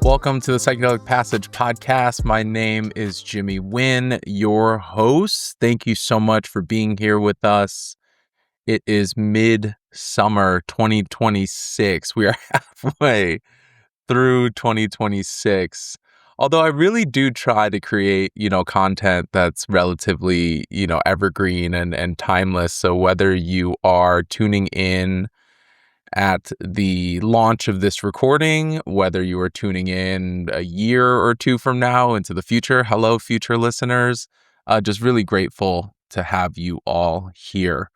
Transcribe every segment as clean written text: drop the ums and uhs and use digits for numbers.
Welcome to the Psychedelic Passage podcast. My name is Jimmy Wynn, your host. Thank you so much for being here with us. It is mid-summer 2026. We are halfway through 2026. Although I really do try to create, content that's relatively, evergreen and timeless. So whether you are tuning in at the launch of this recording, whether you are tuning in a year or two from now into the future, hello, future listeners. Just really grateful to have you all here.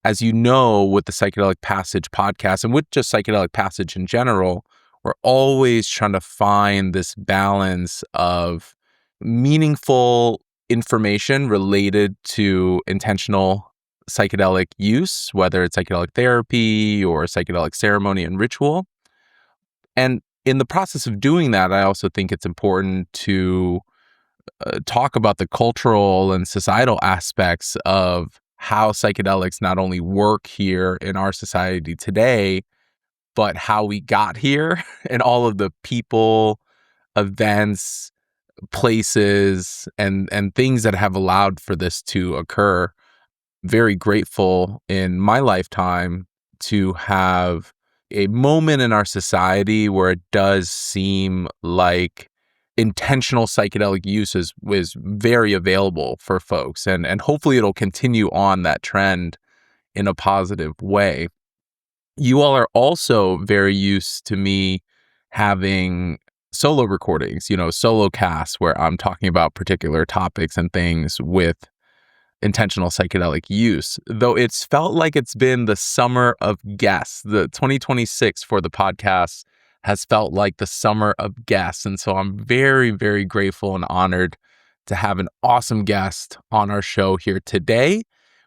As you know, with the Psychedelic Passage podcast and with just Psychedelic Passage in general, we're always trying to find this balance of meaningful information related to intentional psychedelic use, whether it's psychedelic therapy or psychedelic ceremony and ritual. And in the process of doing that, I also think it's important to talk about the cultural and societal aspects of how psychedelics not only work here in our society today, but how we got here and all of the people, events, places, and things that have allowed for this to occur. Very grateful in my lifetime to have a moment in our society where it does seem like intentional psychedelic use was very available for folks. And hopefully it'll continue on that trend in a positive way. You all are also very used to me having solo recordings, solo casts where I'm talking about particular topics and things with intentional psychedelic use, though it's felt like it's been the summer of guests. The 2026 for the podcast has felt like the summer of guests. And so I'm very, very grateful and honored to have an awesome guest on our show here today.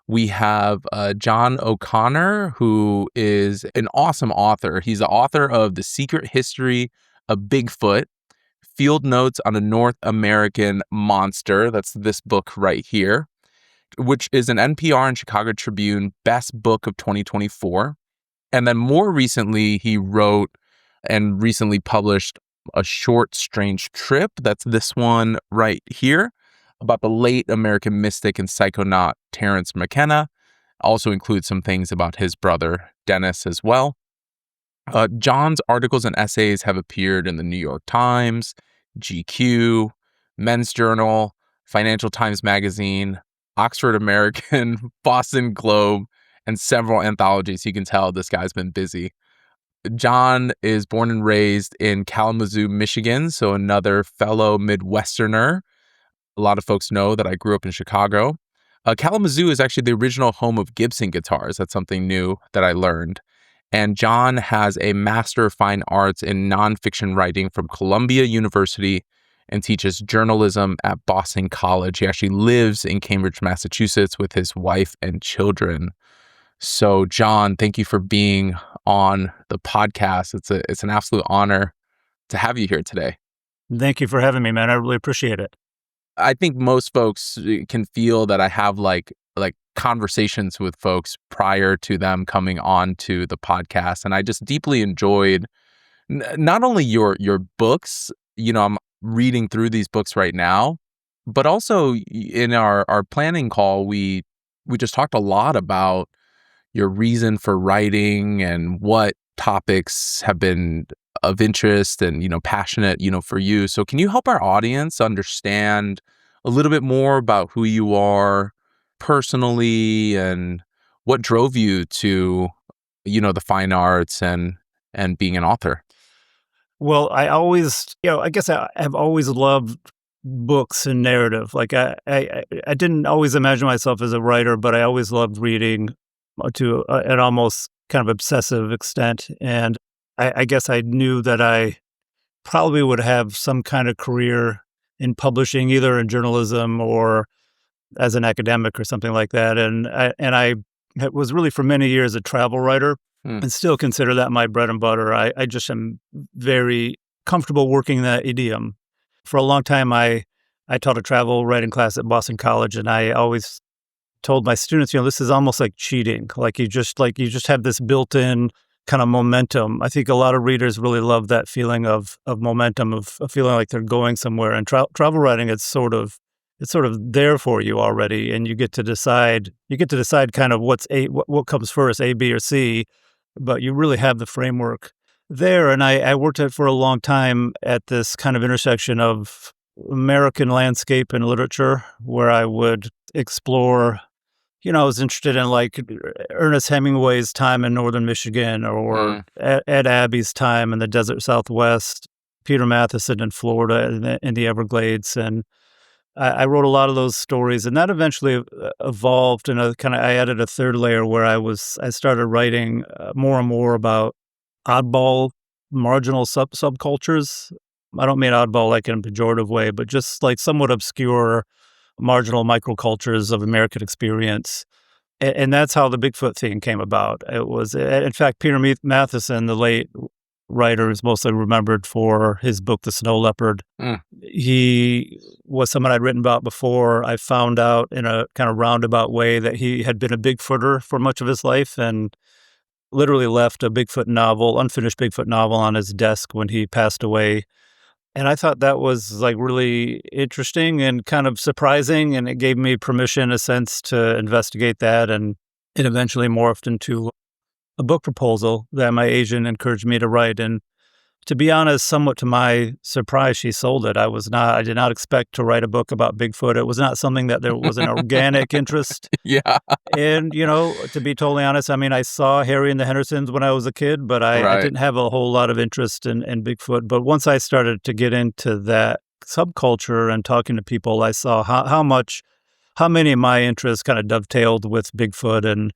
We have John O'Connor, who is an awesome author. He's the author of The Secret History of Bigfoot, Field Notes on a North American Monster. That's this book right here, which is an NPR and Chicago Tribune Best Book of 2024. And then more recently, he wrote and recently published a short, strange trip. That's this one right here, about the late American mystic and psychonaut Terrence McKenna. Also includes some things about his brother, Dennis, as well. John's articles and essays have appeared in the New York Times, GQ, Men's Journal, Financial Times Magazine, Oxford American, Boston Globe, and several anthologies. You can tell this guy's been busy. John is born and raised in Kalamazoo, Michigan, so another fellow Midwesterner. A lot of folks know that I grew up in Chicago. Kalamazoo is actually the original home of Gibson guitars. That's something new that I learned. And John has a Master of Fine Arts in Nonfiction Writing from Columbia University and teaches journalism at Boston College. He actually lives in Cambridge, Massachusetts with his wife and children. So, John, thank you for being on the podcast. It's an absolute honor to have you here today. Thank you for having me, man. I really appreciate it. I think most folks can feel that I have like conversations with folks prior to them coming on to the podcast. And I just deeply enjoyed not only your books, I'm reading through these books right now, but also in our planning call, we just talked a lot about your reason for writing and what topics have been of interest and, passionate, for you. So can you help our audience understand a little bit more about who you are personally and what drove you to, the fine arts and being an author? Well, I always, I guess I have always loved books and narrative. Like I didn't always imagine myself as a writer, but I always loved reading to an almost kind of obsessive extent. And I guess I knew that I probably would have some kind of career in publishing, either in journalism or as an academic or something like that. And I was really for many years a travel writer and still consider that my bread and butter. I just am very comfortable working that idiom. For a long time, I taught a travel writing class at Boston College, and I always told my students, this is almost like cheating. Like you just have this built-in kind of momentum. I think a lot of readers really love that feeling of momentum, of feeling like they're going somewhere. And travel writing, it's sort of there for you already, and you get to decide. You get to decide kind of what comes first, A, B, or C, but you really have the framework there. And I worked at for a long time at this kind of intersection of American landscape and literature, where I would explore. I was interested in like Ernest Hemingway's time in northern Michigan, or Ed Abbey's time in the desert Southwest, Peter Matheson in Florida in the Everglades. And I wrote a lot of those stories, and that eventually evolved. And I added a third layer where I started writing more and more about oddball, marginal subcultures. I don't mean oddball like in a pejorative way, but just like somewhat obscure, marginal microcultures of American experience. And that's how the Bigfoot thing came about. It was, in fact, Peter Matheson, the late writer, is mostly remembered for his book, The Snow Leopard. He was someone I'd written about before. I found out in a kind of roundabout way that he had been a Bigfooter for much of his life, and literally left a unfinished Bigfoot novel on his desk when he passed away. And I thought that was like really interesting and kind of surprising, and it gave me permission, in a sense, to investigate that. And it eventually morphed into a book proposal that my agent encouraged me to write. And to be honest, somewhat to my surprise, she sold it. I did not expect to write a book about Bigfoot. It was not something that there was an organic interest. Yeah. And, to be totally honest, I mean, I saw Harry and the Hendersons when I was a kid, but I didn't have a whole lot of interest in Bigfoot. But once I started to get into that subculture and talking to people, I saw how many of my interests kind of dovetailed with Bigfoot and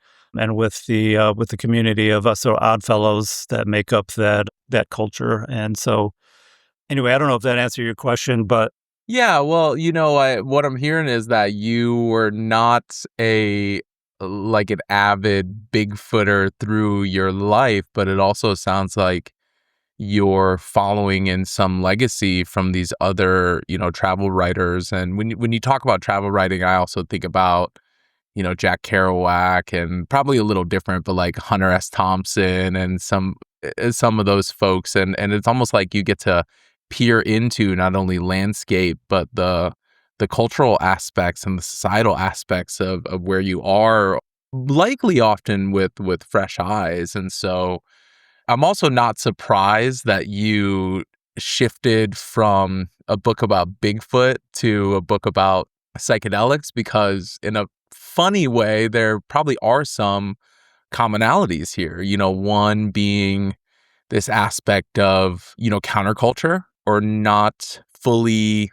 with the community of us, or odd fellows that make up that culture. And so, anyway, I don't know if that answered your question, but yeah, well, what I'm hearing is that you were not an avid Bigfooter through your life, but it also sounds like you're following in some legacy from these other, travel writers. And when you talk about travel writing, I also think about, Jack Kerouac, and probably a little different, but like Hunter S. Thompson and some of those folks. And it's almost like you get to peer into not only landscape, but the cultural aspects and the societal aspects of where you are, likely often with fresh eyes. And so I'm also not surprised that you shifted from a book about Bigfoot to a book about psychedelics, because in a funny way, there probably are some commonalities here. One being this aspect of, counterculture, or not fully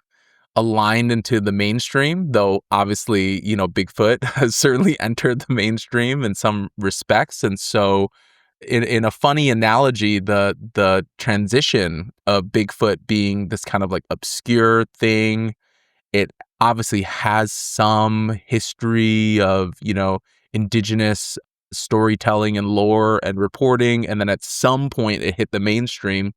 aligned into the mainstream, though obviously, Bigfoot has certainly entered the mainstream in some respects. And so in a funny analogy, the transition of Bigfoot being this kind of like obscure thing, it obviously has some history of, indigenous storytelling and lore and reporting. And then at some point it hit the mainstream.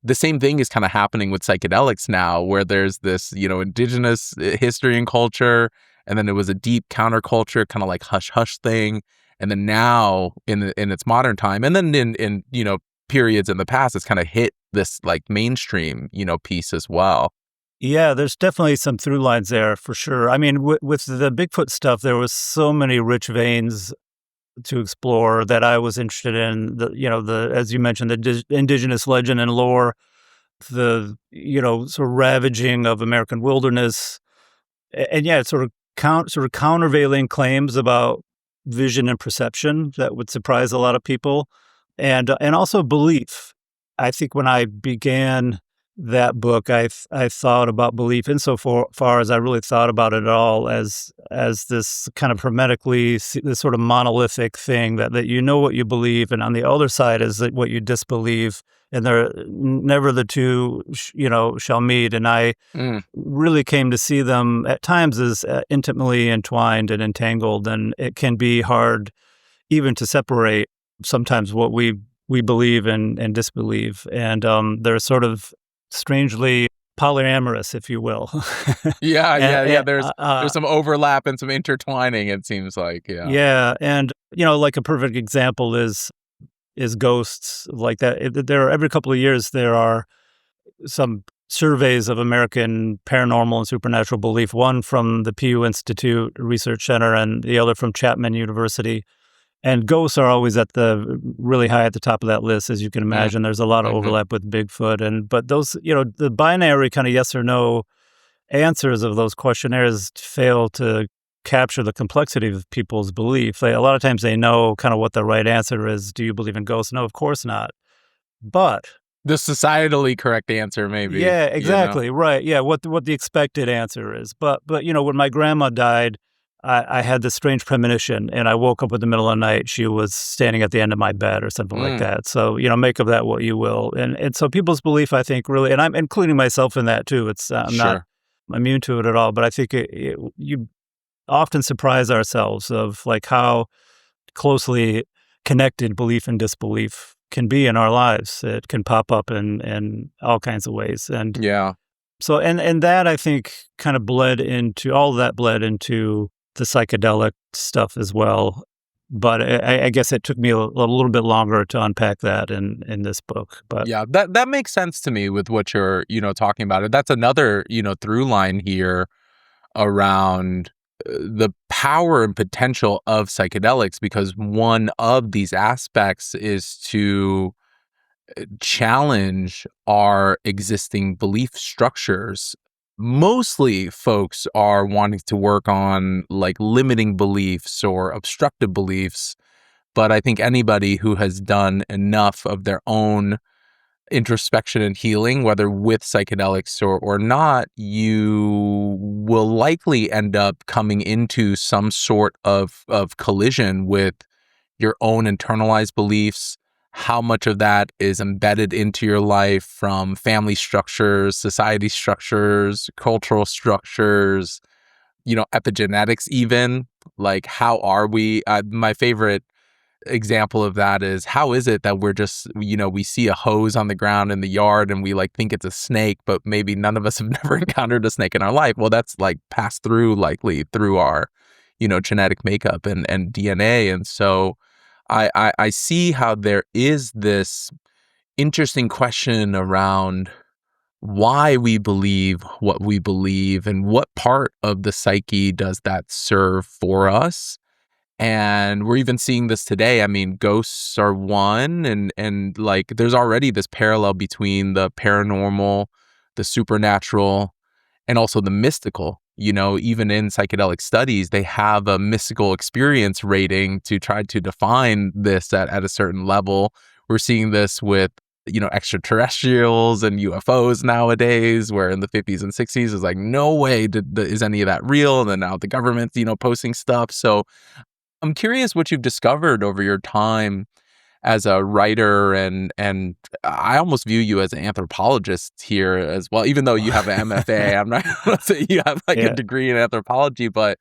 The same thing is kind of happening with psychedelics now, where there's this, indigenous history and culture, and then it was a deep counterculture, kind of like hush hush thing. And then now in its modern time, and then in periods in the past, it's kind of hit this like mainstream, piece as well. Yeah, there's definitely some through lines there for sure. I mean, with the Bigfoot stuff, there was so many rich veins to explore that I was interested in. As you mentioned, the indigenous legend and lore, the sort of ravaging of American wilderness, and yeah, it's sort of countervailing claims about vision and perception that would surprise a lot of people, and also belief. I think when I began that book, I thought about belief insofar as I really thought about it at all as this kind of hermetically, this sort of monolithic thing that what you believe, and on the other side is what you disbelieve, and they're never the two shall meet. And I really came to see them at times as intimately entwined and entangled, and it can be hard even to separate sometimes what we believe and disbelieve, and they're sort of strangely polyamorous, if you will. Yeah. There's some overlap and some intertwining, it seems like. Yeah. Yeah. And, like a perfect example is is ghosts like that. Every couple of years there are some surveys of American paranormal and supernatural belief, one from the Pew Institute Research Center and the other from Chapman University. And ghosts are always really high at the top of that list, as you can imagine. There's a lot of overlap with Bigfoot. But those, the binary kind of yes or no answers of those questionnaires fail to capture the complexity of people's belief. A lot of times they know kind of what the right answer is. Do you believe in ghosts? No, of course not. But the societally correct answer, maybe. Yeah, exactly. Right. Yeah, what the expected answer is. But when my grandma died, I had this strange premonition, and I woke up in the middle of the night. She was standing at the end of my bed or something like that. So, make of that what you will. And so people's belief, I think, really, and I'm including myself in that too. I'm not immune to it at all, but I think you often surprise ourselves of like how closely connected belief and disbelief can be in our lives. It can pop up in all kinds of ways. And so, and that I think kind of bled into the psychedelic stuff as well. But I guess it took me a little bit longer to unpack that in this book. But yeah, that makes sense to me with what you're, talking about. That's another, through line here around the power and potential of psychedelics, because one of these aspects is to challenge our existing belief structures. Mostly folks are wanting to work on like limiting beliefs or obstructive beliefs, but I think anybody who has done enough of their own introspection and healing, whether with psychedelics or not, you will likely end up coming into some sort of collision with your own internalized beliefs, how much of that is embedded into your life from family structures, society structures, cultural structures, epigenetics even. Like, how are we? My favorite example of that is, how is it that we're just, we see a hose on the ground in the yard and we like think it's a snake, but maybe none of us have never encountered a snake in our life. Well, that's like passed through likely through our, genetic makeup and DNA. And so I see how there is this interesting question around why we believe what we believe and what part of the psyche does that serve for us. And we're even seeing this today. I mean, ghosts are one, and like there's already this parallel between the paranormal, the supernatural, and also the mystical. Even in psychedelic studies, they have a mystical experience rating to try to define this at a certain level. We're seeing this with, extraterrestrials and UFOs nowadays, where in the 50s and 60s is like, no way is any of that real. And then now the government's, posting stuff. So I'm curious what you've discovered over your time as a writer, and I almost view you as an anthropologist here as well, even though you have an MFA. I'm not going to say you have like a degree in anthropology, but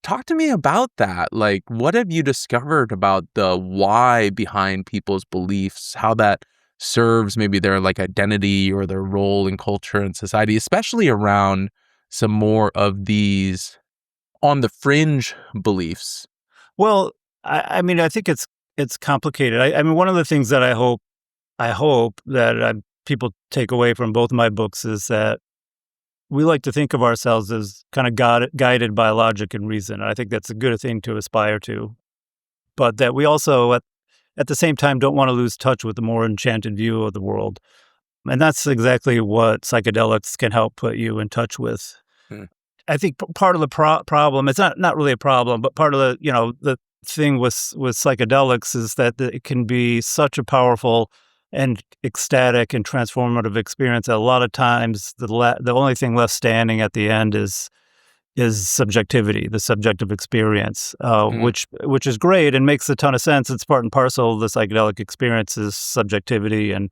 talk to me about that. Like, what have you discovered about the why behind people's beliefs, how that serves maybe their like identity or their role in culture and society, especially around some more of these on the fringe beliefs? Well, I mean, I think it's complicated. I mean, one of the things that I hope that people take away from both of my books is that we like to think of ourselves as kind of guided by logic and reason. I think that's a good thing to aspire to, but that we also at the same time don't want to lose touch with the more enchanted view of the world, and that's exactly what psychedelics can help put you in touch with. I think part of the problem, it's not really a problem, but part of the thing with psychedelics is that it can be such a powerful and ecstatic and transformative experience that a lot of times the only thing left standing at the end is subjectivity, the subjective experience, which is great and makes a ton of sense. It's part and parcel of the psychedelic experience is subjectivity, and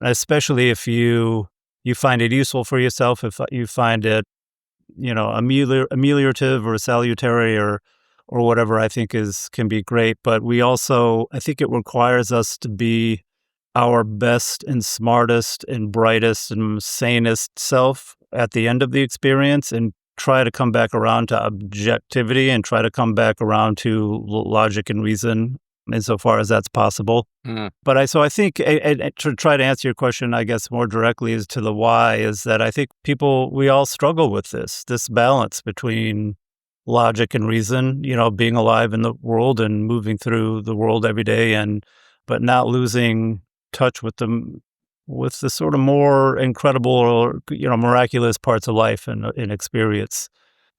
especially if you find it useful for yourself, if you find it ameliorative or salutary or whatever, I think can be great. But I think it requires us to be our best and smartest and brightest and sanest self at the end of the experience, and try to come back around to objectivity and try to come back around to logic and reason. insofar as that's possible. Mm. But I think to try to answer your question, I guess more directly as to the why, is that I think we all struggle with this balance between logic and reason, being alive in the world and moving through the world every day, but not losing touch with the sort of more incredible or miraculous parts of life and experience.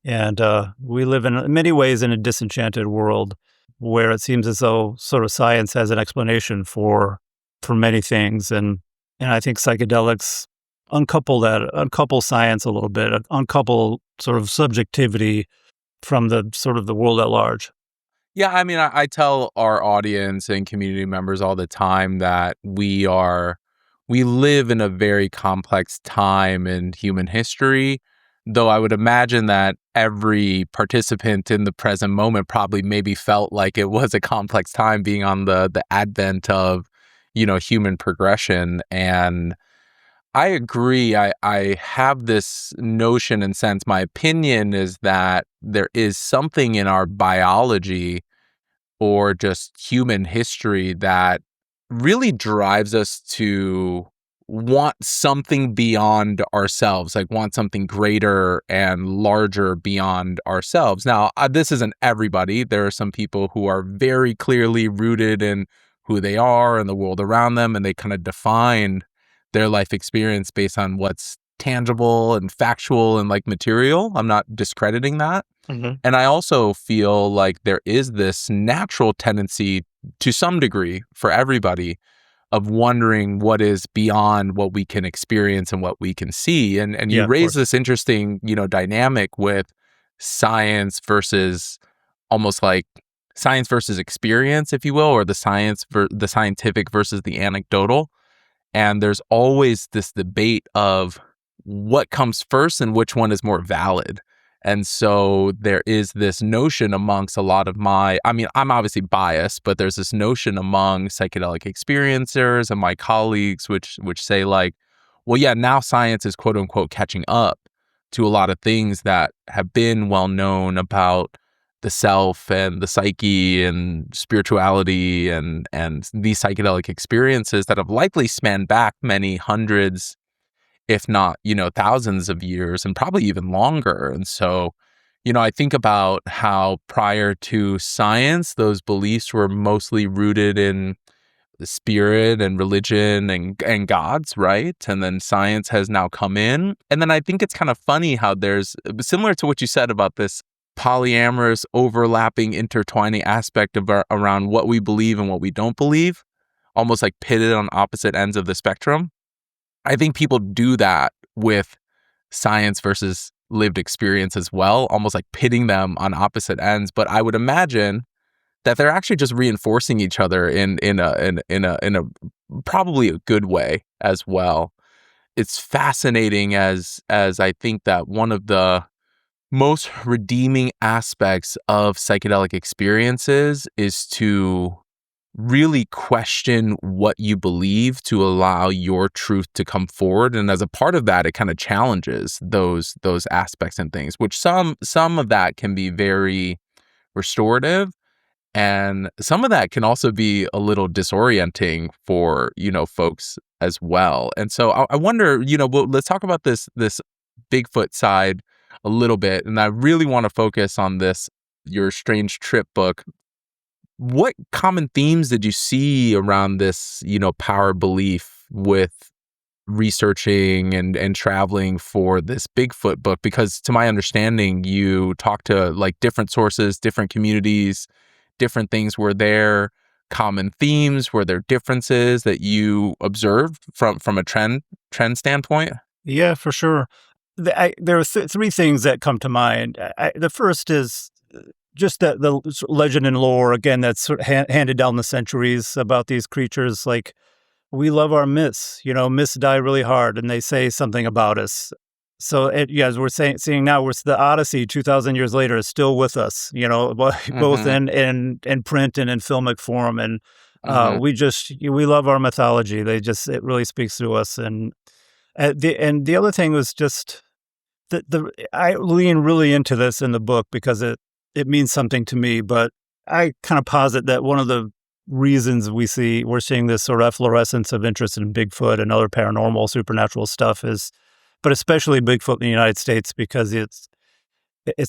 And we live in many ways in a disenchanted world where it seems as though sort of science has an explanation for many things, and I think psychedelics uncouple science a little bit, uncouple sort of subjectivity from the sort of the world at large. Yeah, I mean, I tell our audience and community members all the time that we live in a very complex time in human history, though I would imagine that every participant in the present moment probably maybe felt like it was a complex time being on the advent of, human progression. And I agree. I have this notion and sense, my opinion is that there is something in our biology or just human history that really drives us to want something beyond ourselves, like want something greater and larger beyond ourselves. Now, this isn't everybody. There are some people who are very clearly rooted in who they are and the world around them, and they kind of define their life experience based on what's tangible and factual and like material. I'm not discrediting that. Mm-hmm. And I also feel like there is this natural tendency to some degree for everybody of wondering what is beyond what we can experience and what we can see. And Yeah, you of raise course. this interesting, dynamic with science versus almost like science versus experience, if you will, or the scientific versus the anecdotal. And there's always this debate of what comes first and which one is more valid. And so there is this notion amongst a lot of I'm obviously biased, but there's this notion among psychedelic experiencers and my colleagues, which say like, well, yeah, now science is quote unquote catching up to a lot of things that have been well known about the self and the psyche and spirituality and these psychedelic experiences that have likely spanned back many hundreds, if not, thousands of years and probably even longer. And so, I think about how prior to science, those beliefs were mostly rooted in the spirit and religion and gods, right? And then science has now come in. And then I think it's kind of funny how there's similar to what you said about this polyamorous, overlapping, intertwining aspect of around what we believe and what we don't believe, almost like pitted on opposite ends of the spectrum. I think people do that with science versus lived experience as well, almost like pitting them on opposite ends. But I would imagine that they're actually just reinforcing each other in a probably a good way as well. It's fascinating as I think that one of the most redeeming aspects of psychedelic experiences is to really question what you believe to allow your truth to come forward. And as a part of that, it kind of challenges those aspects and things, which some of that can be very restorative. And some of that can also be a little disorienting for, folks as well. And so I wonder, well, let's talk about this Bigfoot side a little bit. And I really want to focus on this, your Strange Trip book. What common themes did you see around this, power belief with researching and traveling for this Bigfoot book? Because to my understanding, you talked to like different sources, different communities, different things. Were there common themes? Were there differences that you observed from a trend standpoint? Yeah, for sure. There are three things that come to mind. The first is just that the legend and lore, again, that's sort of handed down the centuries about these creatures. Like, we love our myths. Myths die really hard, and they say something about us. So, as we're seeing now, the Odyssey 2,000 years later is still with us. Both in print and in filmic form, and we love our mythology. It really speaks to us. And the other thing was just I lean really into this in the book because it means something to me. But I kind of posit that one of the reasons we're seeing this sort of efflorescence of interest in Bigfoot and other paranormal, supernatural stuff but especially Bigfoot in the United States, because it's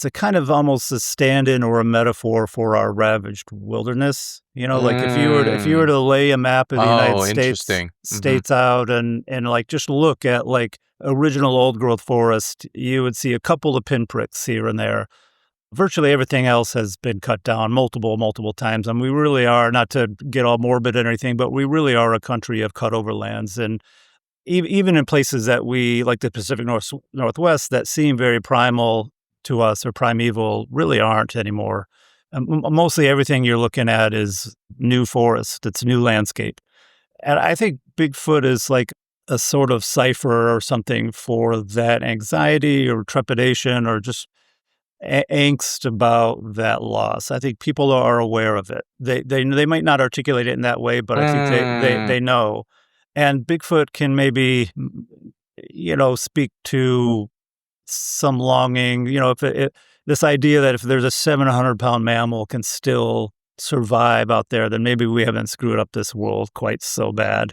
a kind of almost a stand-in or a metaphor for our ravaged wilderness. Like if you were Mm. to lay a map of the United Oh, States interesting. states out and like just look at like original old growth forest, you would see a couple of pinpricks here and there. Virtually everything else has been cut down multiple times. And we really are, not to get all morbid and everything, but we really are a country of cut over lands. And even in places that we, like the Pacific Northwest, that seem very primal to us or primeval, really aren't anymore. Mostly everything you're looking at is new forest. It's new landscape. And I think Bigfoot is like a sort of cipher or something for that anxiety or trepidation or just angst about that loss. I think people are aware of it. They might not articulate it in that way, but I think Mm. they know. And Bigfoot can maybe, speak to some longing. If this idea that if there's a 700-pound mammal can still survive out there, then maybe we haven't screwed up this world quite so bad.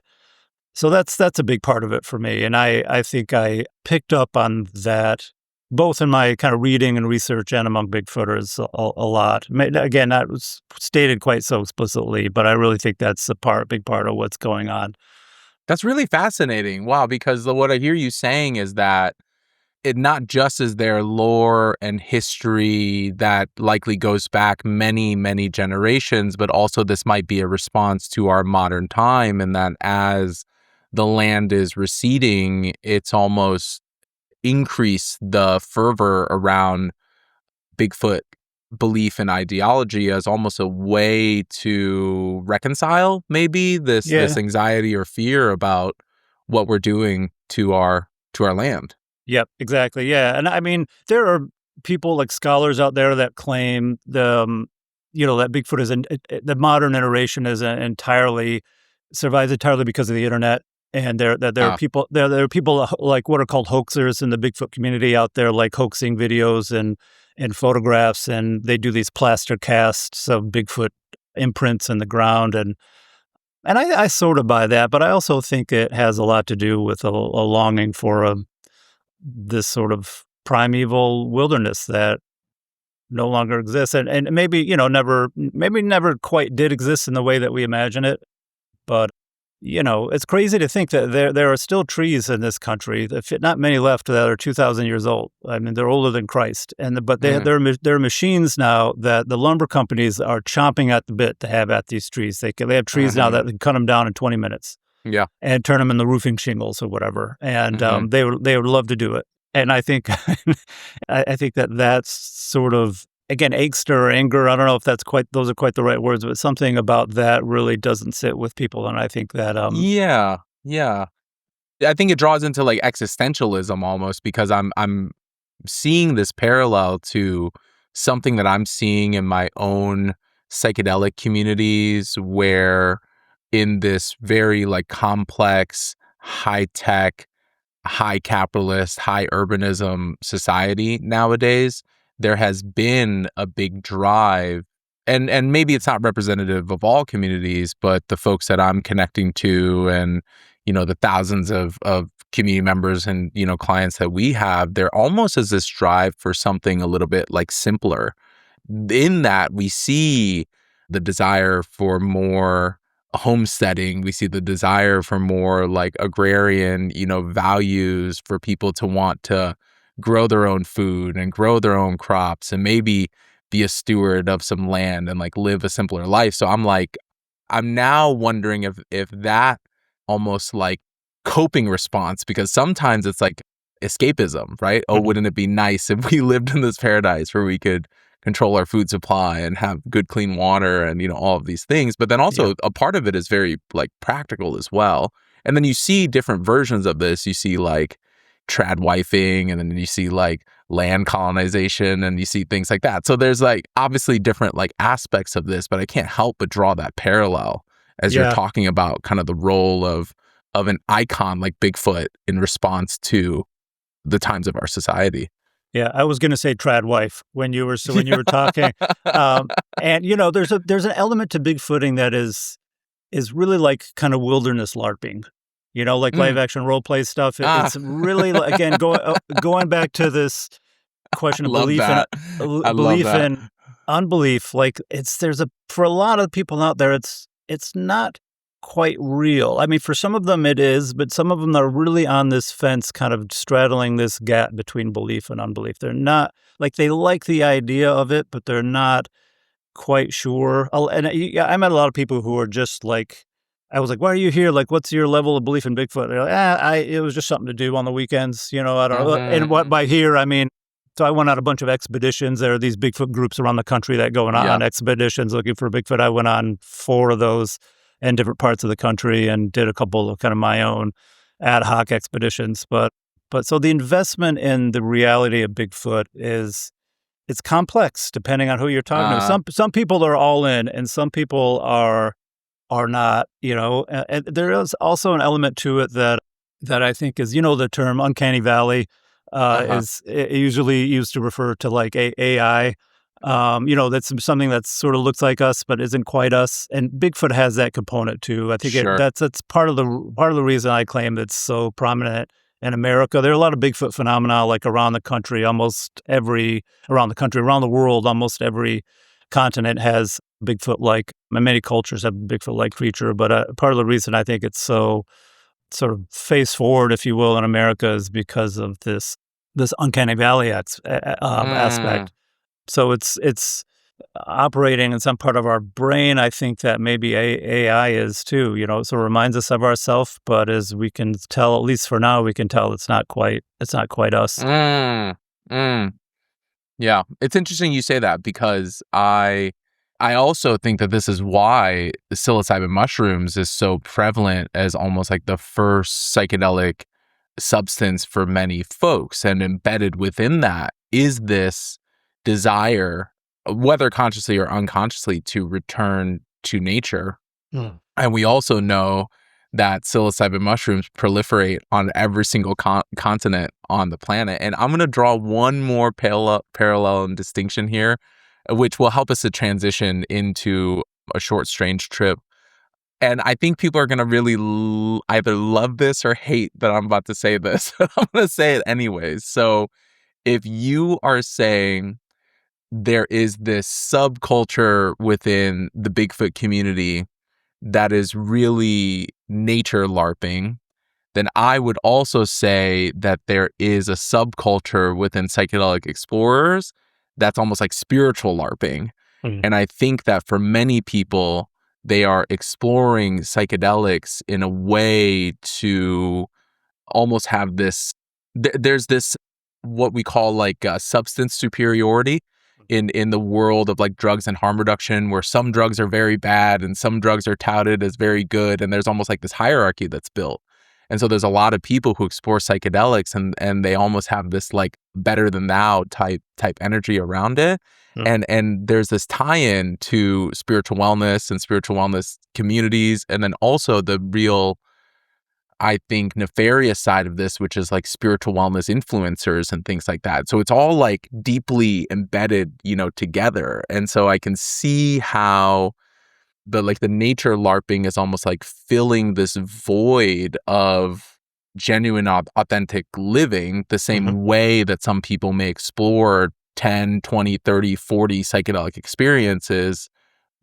So that's a big part of it for me. And I think I picked up on that both in my kind of reading and research and among Bigfooters a lot. Again, that was stated quite so explicitly, but I really think that's big part of what's going on. That's really fascinating. Wow, because what I hear you saying is that it not just is their lore and history that likely goes back many, many generations, but also this might be a response to our modern time, and that as the land is receding, it's almost increased the fervor around Bigfoot belief and ideology as almost a way to reconcile maybe this Yeah. anxiety or fear about what we're doing to our land. Yep, exactly. Yeah. And I mean, there are people like scholars out there that claim that Bigfoot the modern iteration is survives entirely because of the internet. And there are Ah, people like what are called hoaxers in the Bigfoot community out there, like hoaxing videos and photographs. And they do these plaster casts of Bigfoot imprints in the ground. And I sort of buy that, but I also think it has a lot to do with a longing for this sort of primeval wilderness that no longer exists, and maybe never quite did exist in the way that we imagine it. But it's crazy to think that there are still trees in this country, not many left, that are 2,000 years old. I mean, they're older than Christ, but mm, there are machines now that the lumber companies are chomping at the bit to have at these trees. They have trees now mhm, that can cut them down in 20 minutes yeah, and turn them into roofing shingles or whatever. And mhm. they would love to do it. And I think I think that's sort of, again, angst or anger. I don't know if those are quite the right words, but something about that really doesn't sit with people. And I think that Yeah, yeah. I think it draws into like existentialism almost, because I'm seeing this parallel to something that I'm seeing in my own psychedelic communities, where in this very like complex, high tech, high capitalist, high urbanism society nowadays, there has been a big drive, and maybe it's not representative of all communities, but the folks that I'm connecting to, and the thousands of community members and clients that we have, there almost is this drive for something a little bit like simpler. In that we see the desire for more homesteading, we see the desire for more like agrarian, values, for people to want to grow their own food and grow their own crops and maybe be a steward of some land and like live a simpler life. So I'm now wondering if that almost like coping response, because sometimes it's like escapism, right? Oh, mhm. wouldn't it be nice if we lived in this paradise where we could control our food supply and have good clean water and all of these things. But then Yeah, also a part of it is very like practical as well. And then you see different versions of this. You see like trad wifing, and then you see like land colonization, and you see things like that. So there's like obviously different like aspects of this, but I can't help but draw that parallel as you're yeah. talking about kind of the role of an icon like Bigfoot in response to the times of our society. Yeah, I was going to say trad wife when you were talking, and there's an element to Bigfooting that is really like kind of wilderness LARPing, like live Mm. action role play stuff. Ah, It's really again going back to this question I of love that. I love belief that. and unbelief. Like for a lot of people out there, it's not quite real. I mean, for some of them it is, but some of them are really on this fence, kind of straddling this gap between belief and unbelief. They're not like they like the idea of it, but they're not quite sure. I met a lot of people who are just like, I was like, "Why are you here? Like, what's your level of belief in Bigfoot?" They're like, it was just something to do on the weekends. I don't know. And what Mhm. by here, I mean, so I went on a bunch of expeditions. There are these Bigfoot groups around the country that go Yeah. on expeditions looking for Bigfoot. I went on 4 of those in different parts of the country and did a couple of kind of my own ad hoc expeditions. But so the investment in the reality of Bigfoot it's complex depending on who you're talking to. Uh, Some people are all in, and some people are not. And there is also an element to it that I think is the term uncanny valley uh-huh. is usually used to refer to like AI. That's something that sort of looks like us but isn't quite us. And Bigfoot has that component too. I think Sure. that's part of the reason I claim it's so prominent in America. There are a lot of Bigfoot phenomena like around the country, around the world, almost every continent has Bigfoot-like, many cultures have Bigfoot-like creature, but part of the reason I think it's so sort of face forward, if you will, in America is because of this uncanny valley Mm. aspect. So it's operating in some part of our brain. I think that maybe AI is too. So it reminds us of ourselves, but as we can tell, at least for now, we can tell it's not quite us. Mm. Mm. Yeah, it's interesting you say that because I also think that this is why psilocybin mushrooms is so prevalent as almost like the first psychedelic substance for many folks, and embedded within that is this desire, whether consciously or unconsciously, to return to nature. Mm. And we also know that psilocybin mushrooms proliferate on every single continent on the planet. And I'm going to draw one more parallel and distinction here, which will help us to transition into a short, strange trip. And I think people are going to really either love this or hate that I'm about to say this. I'm going to say it anyways. So if you are saying there is this subculture within the Bigfoot community that is really nature LARPing, then I would also say that there is a subculture within psychedelic explorers that's almost like spiritual LARPing. Mm. And I think that for many people, they are exploring psychedelics in a way to almost have this, there's this, what we call like substance superiority in the world of like drugs and harm reduction, where some drugs are very bad and some drugs are touted as very good, and there's almost like this hierarchy that's built. And so there's a lot of people who explore psychedelics, and they almost have this like better than thou type energy around it. Mm. And there's this tie-in to spiritual wellness and spiritual wellness communities, and then also the real, I think, nefarious side of this, which is like spiritual wellness influencers and things like that. So it's all like deeply embedded, together. And so I can see how the nature LARPing is almost like filling this void of genuine, authentic living, the Mhm. same way that some people may explore 10, 20, 30, 40 psychedelic experiences,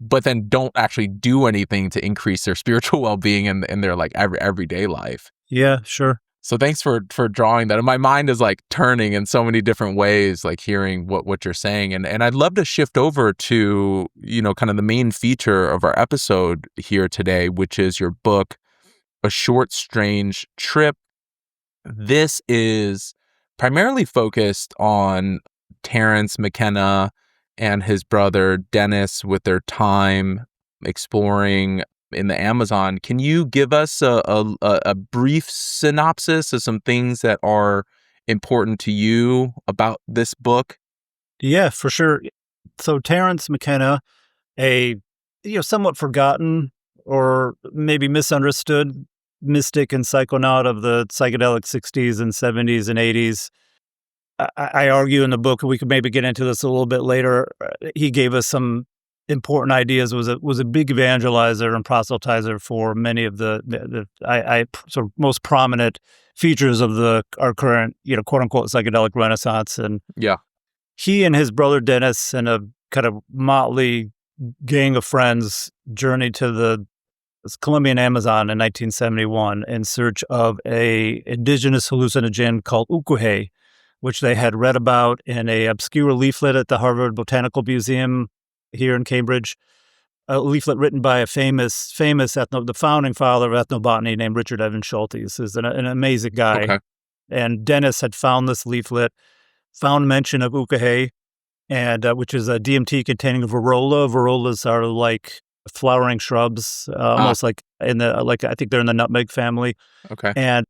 but then don't actually do anything to increase their spiritual well-being in their like everyday life. Yeah, sure. So thanks for drawing that. And my mind is like turning in so many different ways, like hearing what you're saying. And I'd love to shift over to, kind of the main feature of our episode here today, which is your book, A Short Strange Trip. This is primarily focused on Terrence, McKenna, and his brother Dennis with their time exploring in the Amazon. Can you give us a brief synopsis of some things that are important to you about this book? Yeah, for sure. So Terrence McKenna, a somewhat forgotten or maybe misunderstood mystic and psychonaut of the psychedelic 60s and 70s and 80s, I argue in the book, and we could maybe get into this a little bit later. He gave us some important ideas. Was a big evangelizer and proselytizer for many of the sort of most prominent features of our current, quote unquote psychedelic renaissance. And Yeah. he and his brother Dennis and a kind of motley gang of friends journeyed to the Colombian Amazon in 1971 in search of a indigenous hallucinogen called ukuhe, which they had read about in a obscure leaflet at the Harvard Botanical Museum here in Cambridge. A leaflet written by a famous the founding father of ethnobotany named Richard Evans Schultes, who's an amazing guy. Okay. And Dennis had found this leaflet, found mention of ukuhe, and which is a DMT containing varrola. Varrolas are like flowering shrubs, almost like I think they're in the nutmeg family. Okay. And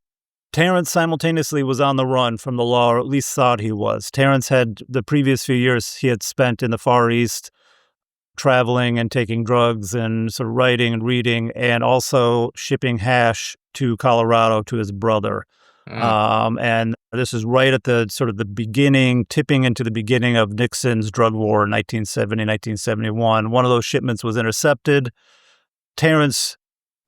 Terrence simultaneously was on the run from the law, or at least thought he was. Terrence had the previous few years he had spent in the Far East, traveling and taking drugs and sort of writing and reading, and also shipping hash to Colorado to his brother. And this is right at the sort of the beginning, tipping into the beginning of Nixon's drug war in 1970, 1971. One of those shipments was intercepted. Terrence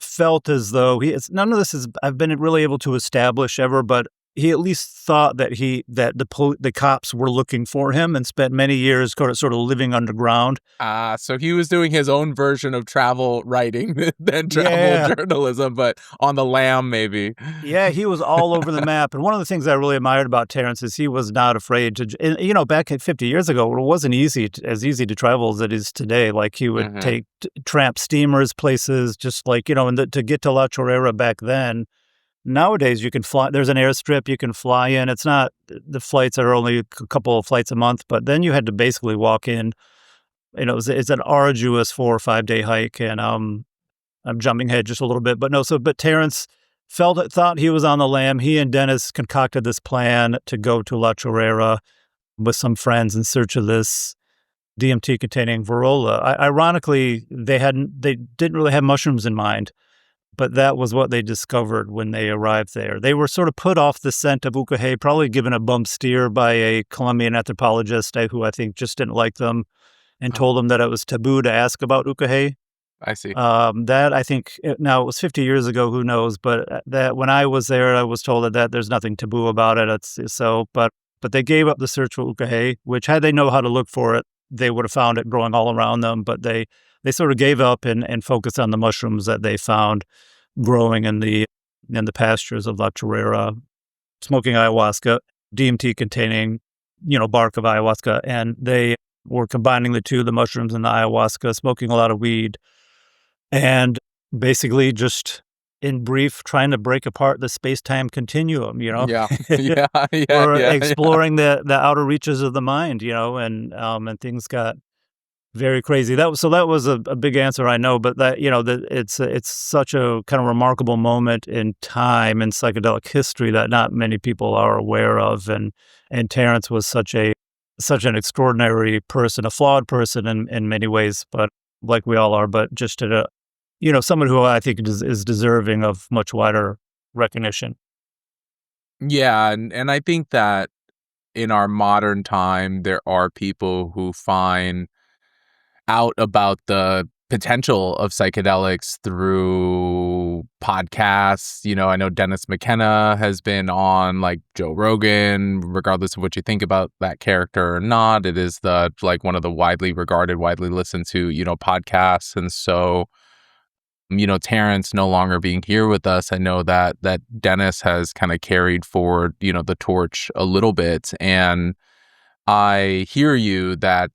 felt as though none of this I've been really able to establish ever, but he at least thought that the cops were looking for him, and spent many years sort of living underground. So he was doing his own version of travel writing than travel journalism, but on the lam, maybe. Yeah, he was all over the map. And one of the things I really admired about Terrence is he was not afraid to, back 50 years ago, it wasn't as easy to travel as it is today. Like he would take tramp steamers places, just like, and to get to La Chorrera back then. Nowadays, you can fly. There's an airstrip you can fly in. It's not, the flights are only a couple of flights a month, but then you had to basically walk in. It's an arduous 4 or 5 day hike, and I'm jumping ahead just a little bit, but Terrence thought he was on the lam. He and Dennis concocted this plan to go to La Chorrera with some friends in search of this DMT containing varrola. Ironically, they didn't really have mushrooms in mind. But that was what they discovered when they arrived there. They were sort of put off the scent of ukuhe, probably given a bump steer by a Colombian anthropologist who I think just didn't like them and told them that it was taboo to ask about ukuhe. I see. That I think, now it was 50 years ago, who knows, but that when I was there, I was told that there's nothing taboo about it. But they gave up the search for ukuhe, which had they know how to look for it, they would have found it growing all around them. But they sort of gave up and focused on the mushrooms that they found growing in the pastures of La Chorrera, smoking ayahuasca, DMT containing, bark of ayahuasca. And they were combining the mushrooms and the ayahuasca, smoking a lot of weed, and basically just, in brief, trying to break apart the space-time continuum, Yeah. or exploring the outer reaches of the mind, and things got very crazy. That was a big answer, I know, but that, it's such a kind of remarkable moment in time in psychedelic history that not many people are aware of. And Terrence was such an extraordinary person, a flawed person in many ways, but like we all are, but just someone who I think is deserving of much wider recognition. Yeah, and I think that in our modern time, there are people who find out about the potential of psychedelics through podcasts. I know Dennis McKenna has been on, like, Joe Rogan. Regardless of what you think about that character or not, it is one of the widely regarded, widely listened to, podcasts. And so, Terrence no longer being here with us, I know that Dennis has kind of carried forward, the torch a little bit. And I hear you that,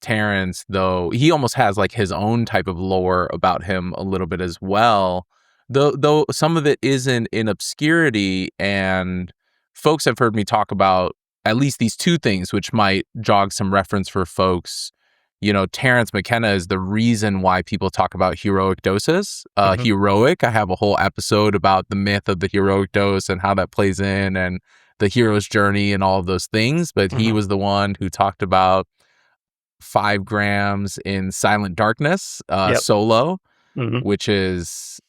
Terrence, though, he almost has like his own type of lore about him a little bit as well, though some of it isn't in obscurity. And folks have heard me talk about at least these two things, which might jog some reference for folks. Terrence McKenna is the reason why people talk about heroic doses. Heroic, I have a whole episode about the myth of the heroic dose and how that plays in, and the hero's journey and all of those things. But he was the one who talked about 5 grams in silent darkness, solo, which is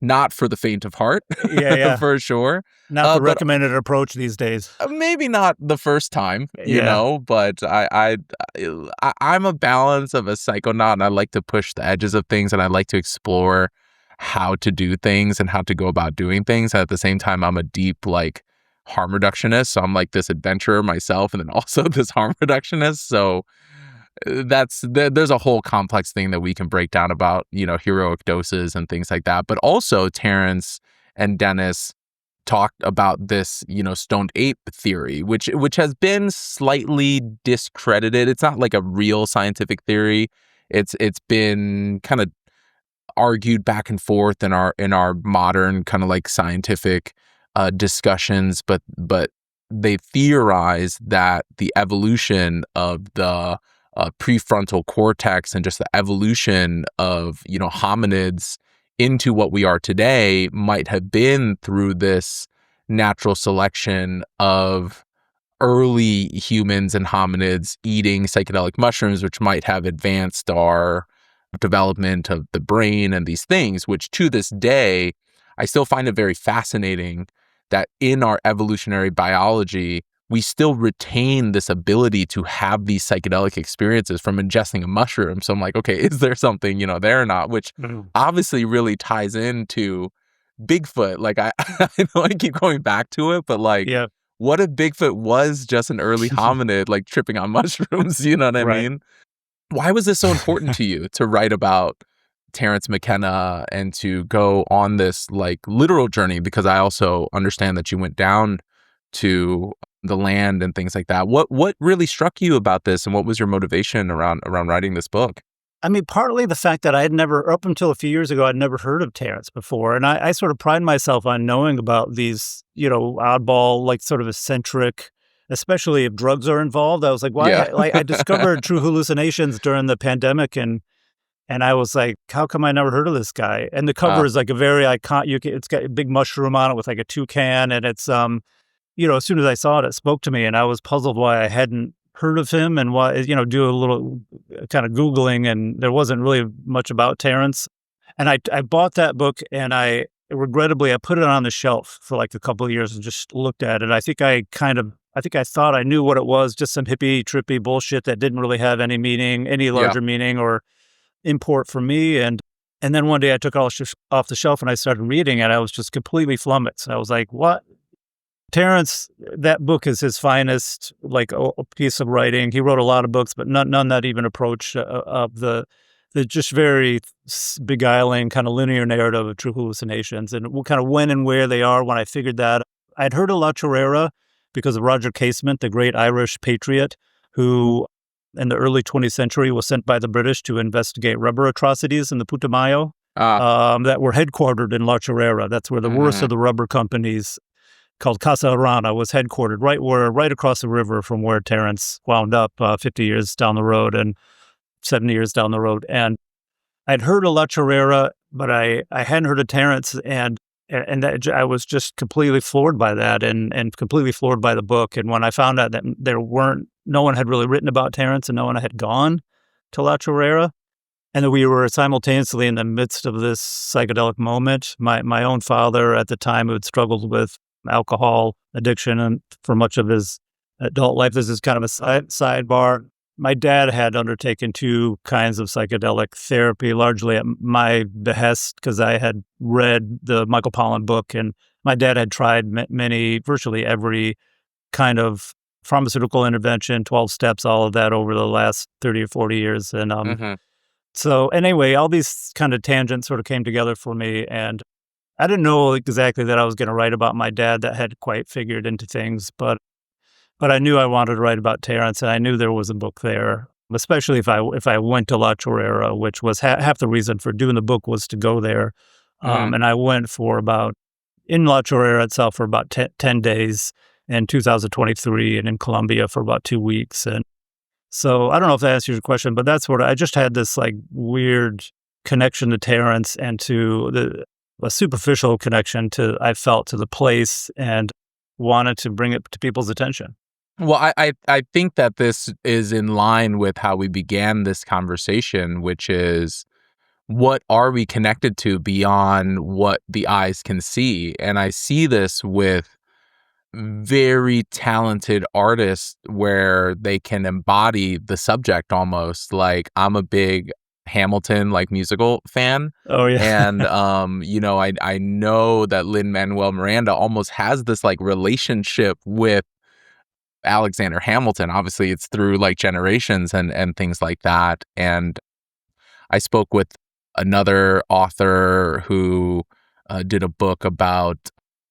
not for the faint of heart, Yeah. for sure. Not the But recommended approach these days. maybe not the first time, Yeah. but I'm a balance of a psychonaut, and I like to push the edges of things, and I like to explore how to do things and how to go about doing things. And at the same time, I'm a deep like harm reductionist, so I'm like this adventurer myself, and then also this harm reductionist. So there's a whole complex thing that we can break down about heroic doses and things like that. But also Terrence and Dennis talked about this stoned ape theory, which has been slightly discredited. It's not like a real scientific theory. It's been kind of argued back and forth in our modern kind of like scientific discussions, but they theorize that the evolution of the prefrontal cortex and just the evolution of hominids into what we are today might have been through this natural selection of early humans and hominids eating psychedelic mushrooms, which might have advanced our development of the brain and these things, which to this day, I still find it very fascinating that in our evolutionary biology, we still retain this ability to have these psychedelic experiences from ingesting a mushroom. So I'm like, okay, is there something, there or not? Which obviously really ties into Bigfoot. Like I know I keep going back to it, but like, what if Bigfoot was just an early hominid, like tripping on mushrooms? You know what I mean? Why was this so important to you to write about Terrence McKenna and to go on this like literal journey? Because I also understand that you went down to the land and things like that. What really struck you about this, and what was your motivation around writing this book? I mean, partly the fact that I had never, up until a few years ago, I'd never heard of Terrence before. And I sort of pride myself on knowing about these, oddball, like sort of eccentric, especially if drugs are involved. I was like, why? Yeah. I discovered True Hallucinations during the pandemic, and I was like, how come I never heard of this guy? And the cover is like a very iconic, it's got a big mushroom on it with like a toucan. And it's, as soon as I saw it, it spoke to me, and I was puzzled why I hadn't heard of him, and why, do a little kind of Googling, and there wasn't really much about Terrence. And I bought that book, and I regrettably put it on the shelf for like a couple of years and just looked at it. I think I thought I knew what it was, just some hippie, trippy bullshit that didn't really have any meaning, any larger meaning or import for me. And then one day I took it off the shelf and I started reading, and I was just completely flummoxed. I was like, what? Terrence, that book is his finest, like a piece of writing. He wrote a lot of books, but none that even approach of the just very beguiling kind of linear narrative of True Hallucinations, and kind of when and where they are. When I figured that, I'd heard of La Chorrera because of Roger Casement, the great Irish patriot who in the early 20th century was sent by the British to investigate rubber atrocities in the Putumayo that were headquartered in La Chorrera. That's where the worst of the rubber companies, called Casa Arana, was headquartered, right across the river from where Terrence wound up 50 years down the road and 70 years down the road. And I'd heard of La Chorrera, but I hadn't heard of Terrence, and that, I was just completely floored by that, and completely floored by the book. And when I found out that no one had really written about Terrence, and no one had gone to La Chorrera, and that we were simultaneously in the midst of this psychedelic moment. My own father at the time, who had struggled with alcohol addiction and for much of his adult life. This is kind of a sidebar. My dad had undertaken 2 kinds of psychedelic therapy, largely at my behest, because I had read the Michael Pollan book, and my dad had tried virtually every kind of pharmaceutical intervention, 12 steps, all of that over the last 30 or 40 years. And so anyway, all these kind of tangents sort of came together for me, and I didn't know exactly that I was going to write about my dad. That had quite figured into things, but I knew I wanted to write about Terrence, and I knew there was a book there, especially if I went to La Chorrera, which was half the reason for doing the book was to go there. And I went in La Chorrera itself for about 10 days in 2023, and in Colombia for about 2 weeks. And so I don't know if that answers your question, but that's what I just had, this like weird connection to Terrence, and to a superficial connection I felt to the place, and wanted to bring it to people's attention. Well, I think that this is in line with how we began this conversation, which is what are we connected to beyond what the eyes can see? And I see this with very talented artists where they can embody the subject almost. Like, I'm a big Hamilton like musical fan. Oh yeah. And I know that Lin-Manuel Miranda almost has this like relationship with Alexander Hamilton. Obviously it's through like generations and things like that. And I spoke with another author who did a book about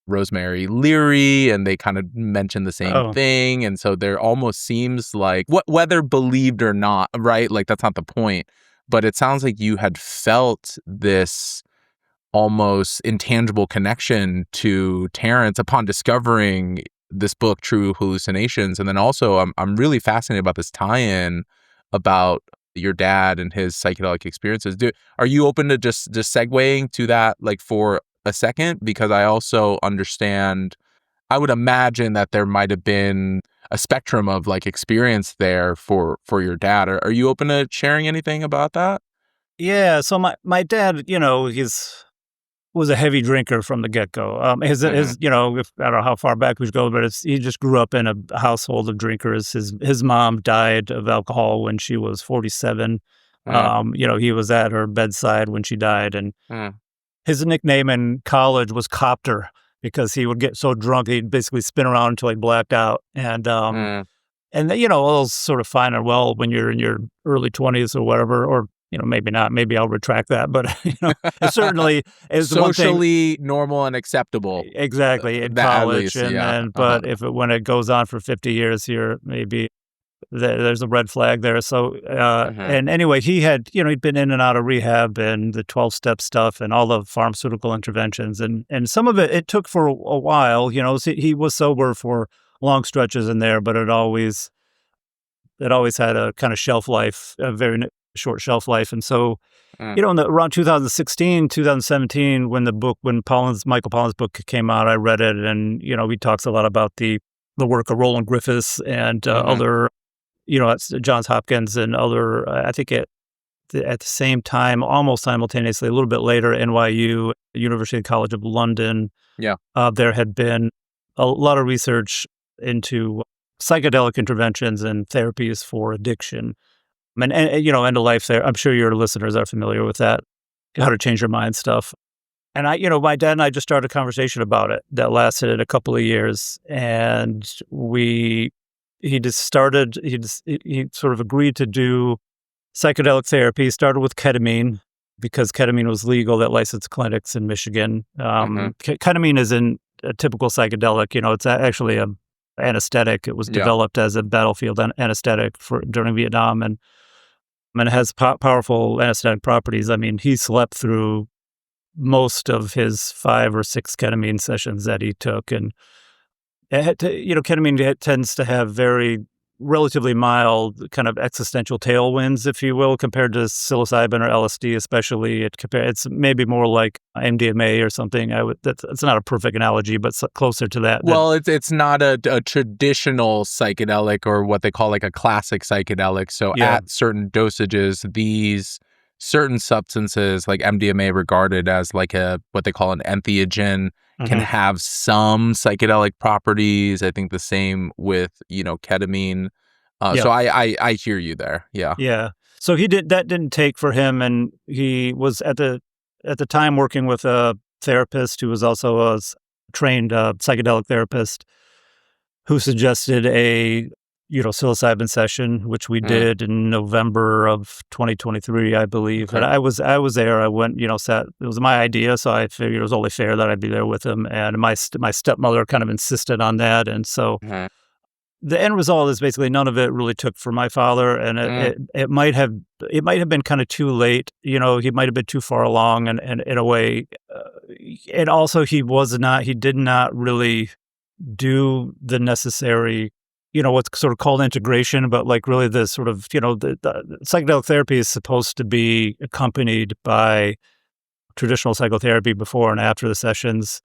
Rosemary Leary, and they kind of mentioned the same Oh thing. And so there almost seems like, whether believed or not, right? Like, that's not the point. But it sounds like you had felt this almost intangible connection to Terrence upon discovering this book, True Hallucinations. And then also, I'm really fascinated about this tie-in about your dad and his psychedelic experiences. Are you open to just segueing to that, like, for a second? Because I also understand, I would imagine that there might have been a spectrum of like experience there for your dad. Are you open to sharing anything about that? yeah. So my dad, was a heavy drinker from the get go. Mm-hmm. If, I don't know how far back we should go, but he just grew up in a household of drinkers. His mom died of alcohol when she was 47. He was at her bedside when she died, and Mm-hmm. his nickname in college was Copter because he would get so drunk he'd basically spin around until he blacked out. And all sort of fine and well when you're in your early 20s or whatever, or maybe not. Maybe I'll retract that, but it certainly is the one thing. Socially normal and acceptable. Exactly, in That at college, least, and yeah. then but when it goes on for 50 years here, maybe there's a red flag there. So, Mm-hmm. and anyway, he had, he'd been in and out of rehab and the 12-step stuff and all the pharmaceutical interventions. And some of it took for a while, so he was sober for long stretches in there, but it always had a kind of shelf life, a very short shelf life. And so, Mm. around 2016, 2017, when Michael Pollan's book came out, I read it, and, he talks a lot about the work of Roland Griffiths and Mm-hmm. other, at Johns Hopkins and other, I think at the same time, almost simultaneously, a little bit later, NYU, University College of London. Yeah. There had been a lot of research into psychedelic interventions and therapies for addiction. And end of life there. I'm sure your listeners are familiar with that, how to change your mind stuff. And my dad and I just started a conversation about it that lasted a couple of years. And he sort of agreed to do psychedelic therapy. Started with ketamine because ketamine was legal at licensed clinics in Michigan. Mm-hmm. Ketamine isn't a typical psychedelic. It's actually a anesthetic. It was developed as a battlefield anesthetic during Vietnam, and it has powerful anesthetic properties. I mean, he slept through most of his 5 or 6 ketamine sessions that he took, and ketamine tends to have very relatively mild kind of existential tailwinds, if you will, compared to psilocybin or LSD, especially. It's maybe more like MDMA or something. It's not a perfect analogy, but closer to that. Well, it's not a traditional psychedelic, or what they call like a classic psychedelic. So at certain dosages, these certain substances like MDMA, regarded as like what they call an entheogen, can have some psychedelic properties. I think the same with, ketamine. So I hear you there. Yeah. Yeah. So that didn't take for him, and he was at the time working with a therapist who was also a trained psychedelic therapist, who suggested a psilocybin session, which we did in November of 2023, I believe. Okay. And I was there. I went, sat. It was my idea, so I figured it was only fair that I'd be there with him. And my stepmother kind of insisted on that, and so the end result is basically none of it really took for my father, and it might have been kind of too late. He might have been too far along, and in a way, and also he did not really do the necessary, what's sort of called integration, but like really the sort of, the psychedelic therapy is supposed to be accompanied by traditional psychotherapy before and after the sessions.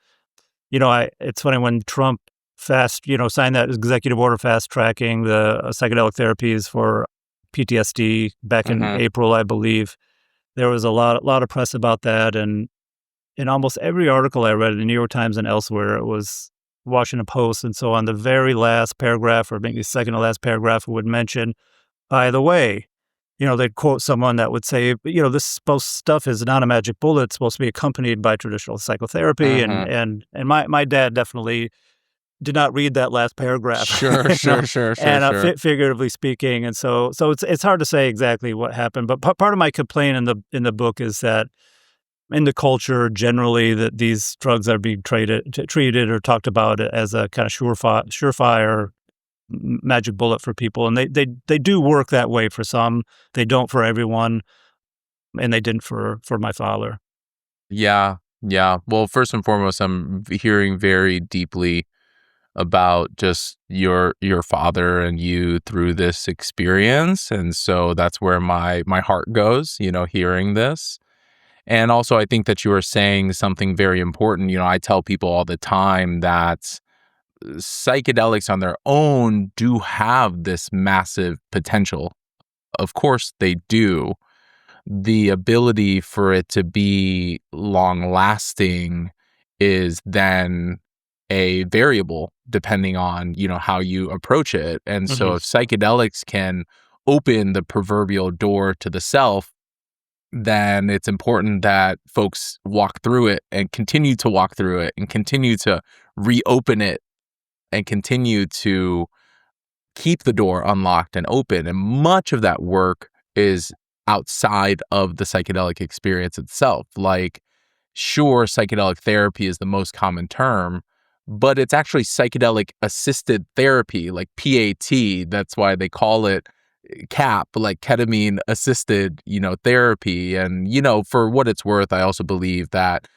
It's funny when Trump signed that executive order fast tracking the psychedelic therapies for PTSD back in April, I believe. there was a lot of press about that, and in almost every article I read in the New York Times and elsewhere, it was Washington Post and so on. The very last paragraph, or maybe second to last paragraph, would mention, by the way, they'd quote someone that would say, this stuff is not a magic bullet. It's supposed to be accompanied by traditional psychotherapy. Uh-huh. And my dad definitely did not read that last paragraph. Sure, sure. And figuratively speaking, and so it's hard to say exactly what happened. But part of my complaint in the book is that in the culture generally, that these drugs are being treated or talked about as a kind of surefire magic bullet for people, and they do work that way for some. They don't for everyone, and they didn't for my father. Yeah. Well, first and foremost, I'm hearing very deeply about just your father and you through this experience, and so that's where my heart goes, hearing this. And also, I think that you are saying something very important. I tell people all the time that psychedelics on their own do have this massive potential. Of course, they do. The ability for it to be long lasting is then a variable depending on, how you approach it. And so if psychedelics can open the proverbial door to the self, then it's important that folks walk through it and continue to walk through it and continue to reopen it and continue to keep the door unlocked and open. And much of that work is outside of the psychedelic experience itself. Like, sure, psychedelic therapy is the most common term, but it's actually psychedelic assisted therapy, like PAT. That's why they call it CAP, like ketamine assisted, therapy. And, for what it's worth, I also believe that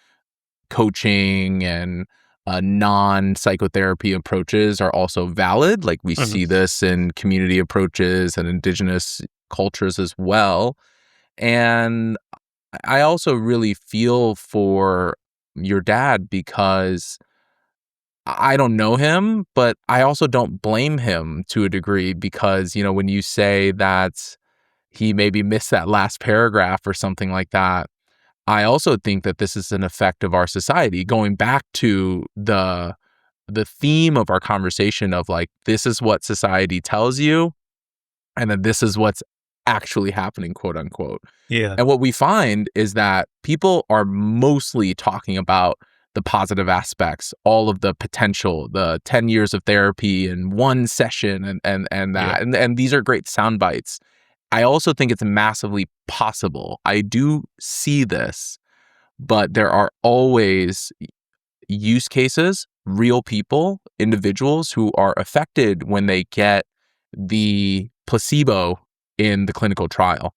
coaching and non-psychotherapy approaches are also valid. Like we see this in community approaches and indigenous cultures as well. And I also really feel for your dad because I don't know him, but I also don't blame him to a degree because, when you say that he maybe missed that last paragraph or something like that, I also think that this is an effect of our society. Going back to the theme of our conversation of like, this is what society tells you, and then this is what's actually happening, quote unquote. Yeah. And what we find is that people are mostly talking about the positive aspects, all of the potential, the 10 years of therapy in one session and that. Yeah. And these are great sound bites. I also think it's massively possible. I do see this, but there are always use cases, real people, individuals who are affected when they get the placebo in the clinical trial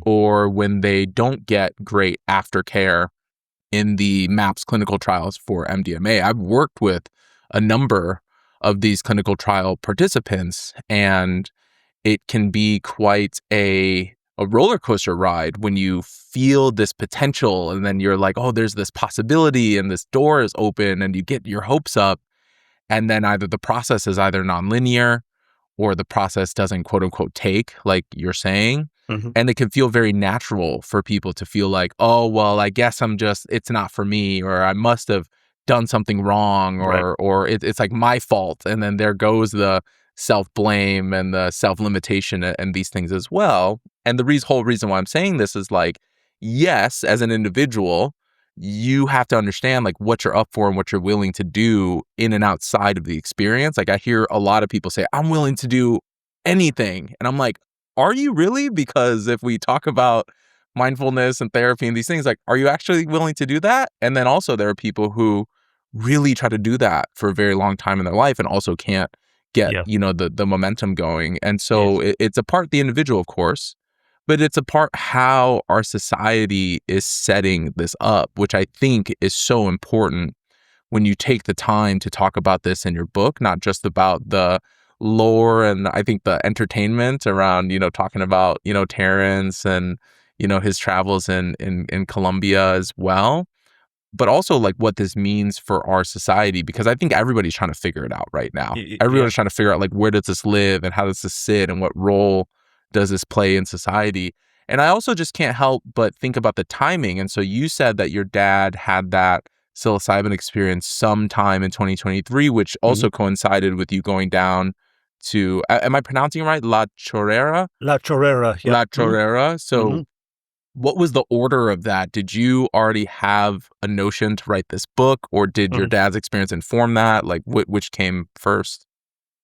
or when they don't get great aftercare in the MAPS clinical trials for MDMA. I've worked with a number of these clinical trial participants, and it can be quite a roller coaster ride when you feel this potential and then you're like, oh, there's this possibility and this door is open and you get your hopes up. And then either the process is either nonlinear or the process doesn't quote unquote take, like you're saying. And it can feel very natural for people to feel like, oh, well, I guess it's not for me, or I must have done something wrong, or it's like my fault. And then there goes the self-blame and the self-limitation and these things as well. And the whole reason why I'm saying this is like, yes, as an individual, you have to understand like what you're up for and what you're willing to do in and outside of the experience. Like I hear a lot of people say, I'm willing to do anything. And I'm like, are you really? Because if we talk about mindfulness and therapy and these things, like, are you actually willing to do that? And then also there are people who really try to do that for a very long time in their life and also can't get, the momentum going. And so it's a part the individual, of course, but it's a part how our society is setting this up, which I think is so important when you take the time to talk about this in your book, not just about the lore and I think the entertainment around, talking about, Terrence and, his travels in Colombia as well, but also like what this means for our society, because I think everybody's trying to figure it out right now. Everyone's trying to figure out like, where does this live and how does this sit and what role does this play in society? And I also just can't help but think about the timing. And so you said that your dad had that psilocybin experience sometime in 2023, which also coincided with you going down to, am I pronouncing it right? La Chorrera? La Chorrera. Yep. La Chorrera. So what was the order of that? Did you already have a notion to write this book, or did your dad's experience inform that? Like, which came first?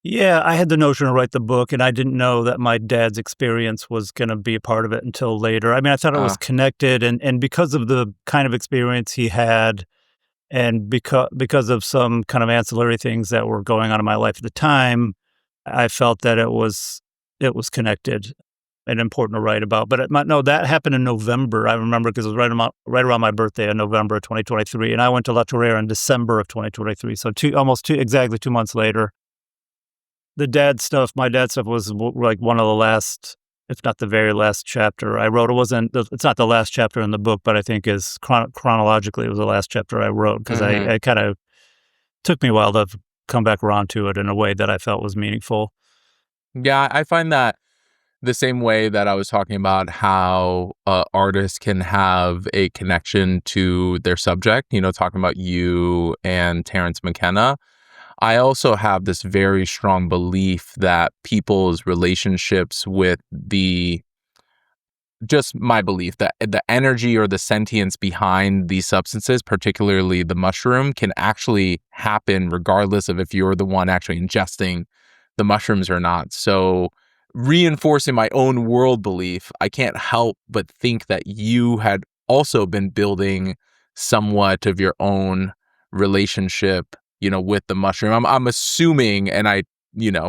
Yeah, I had the notion to write the book, and I didn't know that my dad's experience was going to be a part of it until later. I mean, I thought it was connected, and because of the kind of experience he had, and because of some kind of ancillary things that were going on in my life at the time, I felt that it was connected and important to write about. But no, that happened in November. I remember because it was right around my birthday in November of 2023, and I went to La Chorrera in December of 2023. So exactly 2 months later. My dad stuff was like one of the last, if not the very last chapter I wrote. It's not the last chapter in the book, but I think is chronologically it was the last chapter I wrote, because I kind of took me a while to come back around to it in a way that I felt was meaningful. Yeah, I find that the same way that I was talking about how artists can have a connection to their subject, talking about you and Terrence McKenna. I also have this very strong belief that people's relationships with just my belief that the energy or the sentience behind these substances, particularly the mushroom, can actually happen regardless of if you're the one actually ingesting the mushrooms or not. So reinforcing my own world belief, I can't help but think that you had also been building somewhat of your own relationship with the mushroom. I'm assuming, and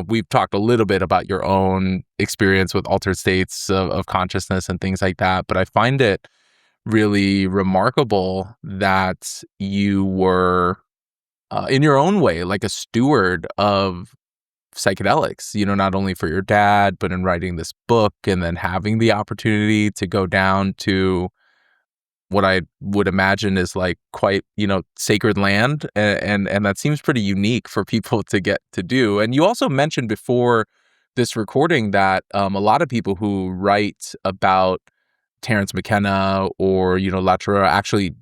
we've talked a little bit about your own experience with altered states of consciousness and things like that, but I find it really remarkable that you were, in your own way, like a steward of psychedelics, not only for your dad, but in writing this book and then having the opportunity to go down to what I would imagine is like quite, sacred land. And that seems pretty unique for people to get to do. And you also mentioned before this recording that a lot of people who write about Terrence McKenna or, La Chorrera actually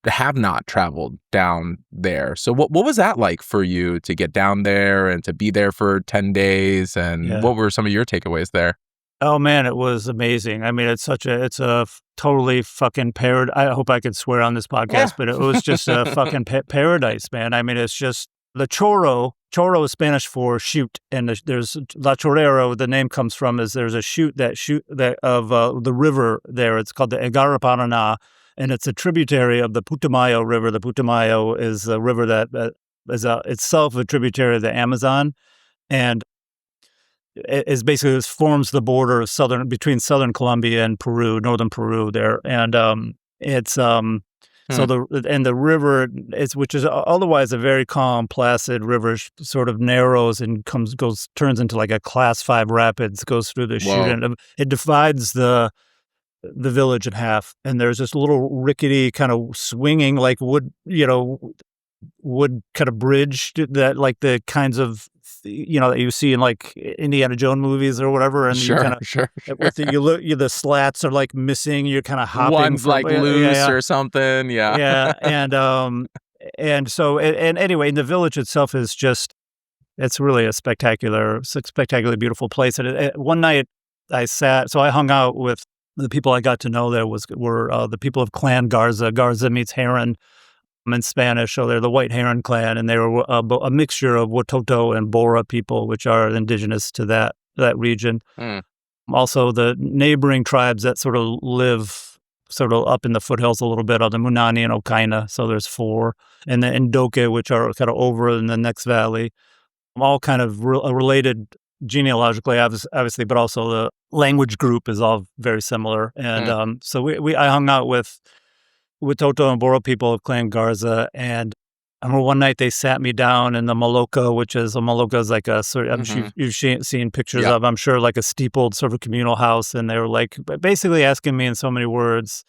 have not traveled down there. So what was that like for you to get down there and to be there for 10 days? And what were some of your takeaways there? Oh man, it was amazing. I mean, it's a totally fucking paradise. I hope I can swear on this podcast, but it was just a fucking paradise, man. I mean, it's just the chorro. Chorro is Spanish for shoot, and there's La Chorrera. The name comes from is there's a shoot of the river there. It's called the Egaraparaná, and it's a tributary of the Putumayo River. The Putumayo is a river that is itself a tributary of the Amazon, and is basically this forms the border of between southern Colombia and Peru, northern Peru there, and it's so the river which is otherwise a very calm, placid river, sort of narrows and turns into like a class 5 rapids, goes through the chute, and it divides the village in half, and there's this little rickety kind of swinging like wood kind of bridge that like the kinds of that you see in like Indiana Jones movies or whatever, and sure. The slats are like missing. You're kind of hopping. One's like loose or something. Yeah. And so anyway, and the village itself is it's really a spectacularly beautiful place. And one night I hung out with the people I got to know there were the people of Clan Garza. Garza means heron in Spanish, so they're the White Heron Clan, and they were a mixture of Watoto and Bora people, which are indigenous to that region. Also, the neighboring tribes that sort of live sort of up in the foothills a little bit are the Munani and Okaina, so there's 4, and the Ndoke, which are kind of over in the next valley, all kind of related genealogically, obviously, but also the language group is all very similar. And so I hung out with Toto and Boro people of Clan Garza, and I remember one night they sat me down in the Maloka, which is like a sort of, I'm sure you've seen pictures of, I'm sure, like a steepled sort of communal house, and they were like basically asking me in so many words,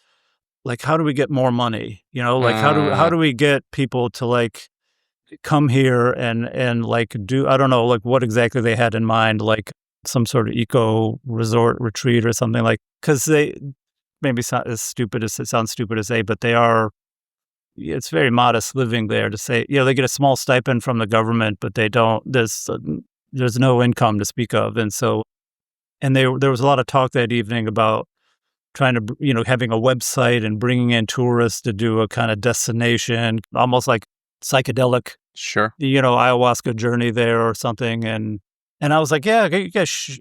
like, how do we get more money? Like how do we get people to like come here and like do, I don't know, like what exactly they had in mind, like some sort of eco resort retreat or something, like, because maybe as stupid as it sounds stupid to say, but they are. It's very modest living there to say, they get a small stipend from the government, but they don't. There's no income to speak of, and so there was a lot of talk that evening about trying to having a website and bringing in tourists to do a kind of destination, almost like psychedelic, sure, ayahuasca journey there or something, and I was like, yeah, you guys,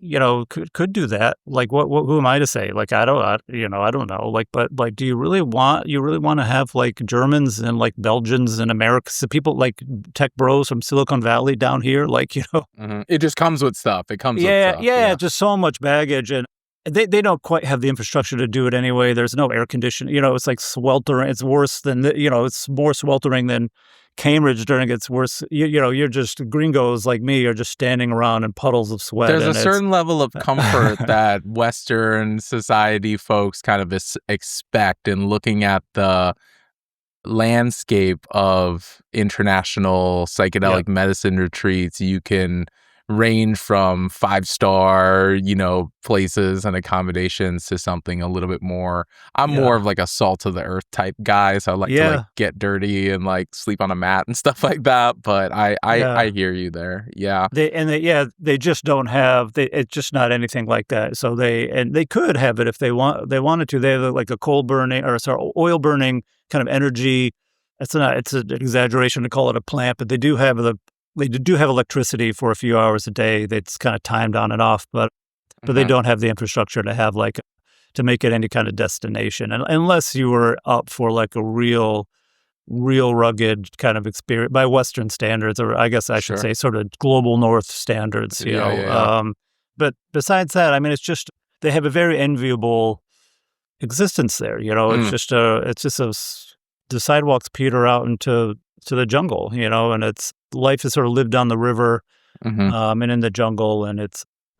could do that. Like, who am I to say? Like, I don't know. Like, but like, do you really want to have like Germans and like Belgians and Americans, so people like tech bros from Silicon Valley down here? Like, mm-hmm. It just comes with stuff. It comes with stuff. Yeah, just so much baggage, and they don't quite have the infrastructure to do it anyway. There's no air conditioning. It's like sweltering. It's worse than it's more sweltering than Cambridge during its worst. You're just gringos like me are just standing around in puddles of sweat. There's a certain level of comfort that Western society folks kind of expect in looking at the landscape of international psychedelic medicine retreats. You can range from 5-star, places and accommodations to something a little bit more. I'm more of like a salt of the earth type guy, so I like to like get dirty and like sleep on a mat and stuff like that. But I hear you there. Yeah. They just don't have. It's just not anything like that. So they could have it if they wanted to. They have like a oil burning kind of energy. It's an exaggeration to call it a plant, but they do have electricity for a few hours a day. That's kind of timed on and off, but they don't have the infrastructure to have to make it any kind of destination, and unless you were up for like a real rugged kind of experience by Western standards, or I guess I should say sort of global North standards. But besides that, I mean, it's just they have a very enviable existence there. It's just the sidewalks peter out into the jungle, and it's life is sort of lived on the river, and in the jungle, and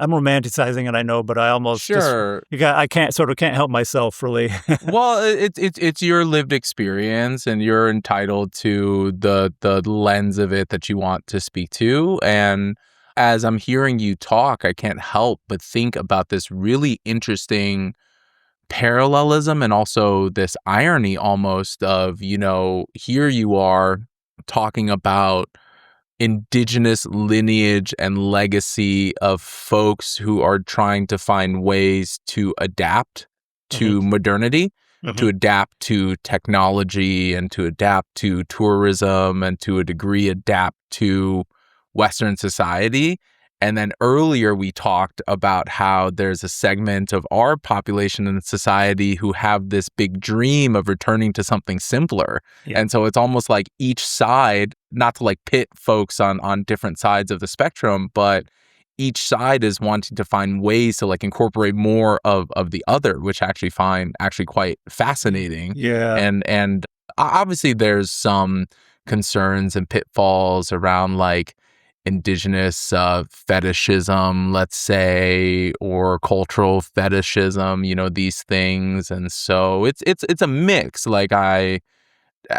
I'm romanticizing it, I know, but I almost I can't help myself really. Well, it's your lived experience, and you're entitled to the lens of it that you want to speak to. And as I'm hearing you talk, I can't help but think about this really interesting parallelism and also this irony almost of, here you are talking about indigenous lineage and legacy of folks who are trying to find ways to adapt to modernity, to adapt to technology, and to adapt to tourism, and to a degree adapt to Western society. And then earlier we talked about how there's a segment of our population and society who have this big dream of returning to something simpler. Yeah. And so it's almost like each side, not to like pit folks on different sides of the spectrum, but each side is wanting to find ways to like incorporate more of the other, which I actually find quite fascinating. Yeah. And obviously there's some concerns and pitfalls around like indigenous fetishism, let's say, or cultural fetishism, these things. And so it's a mix. Like I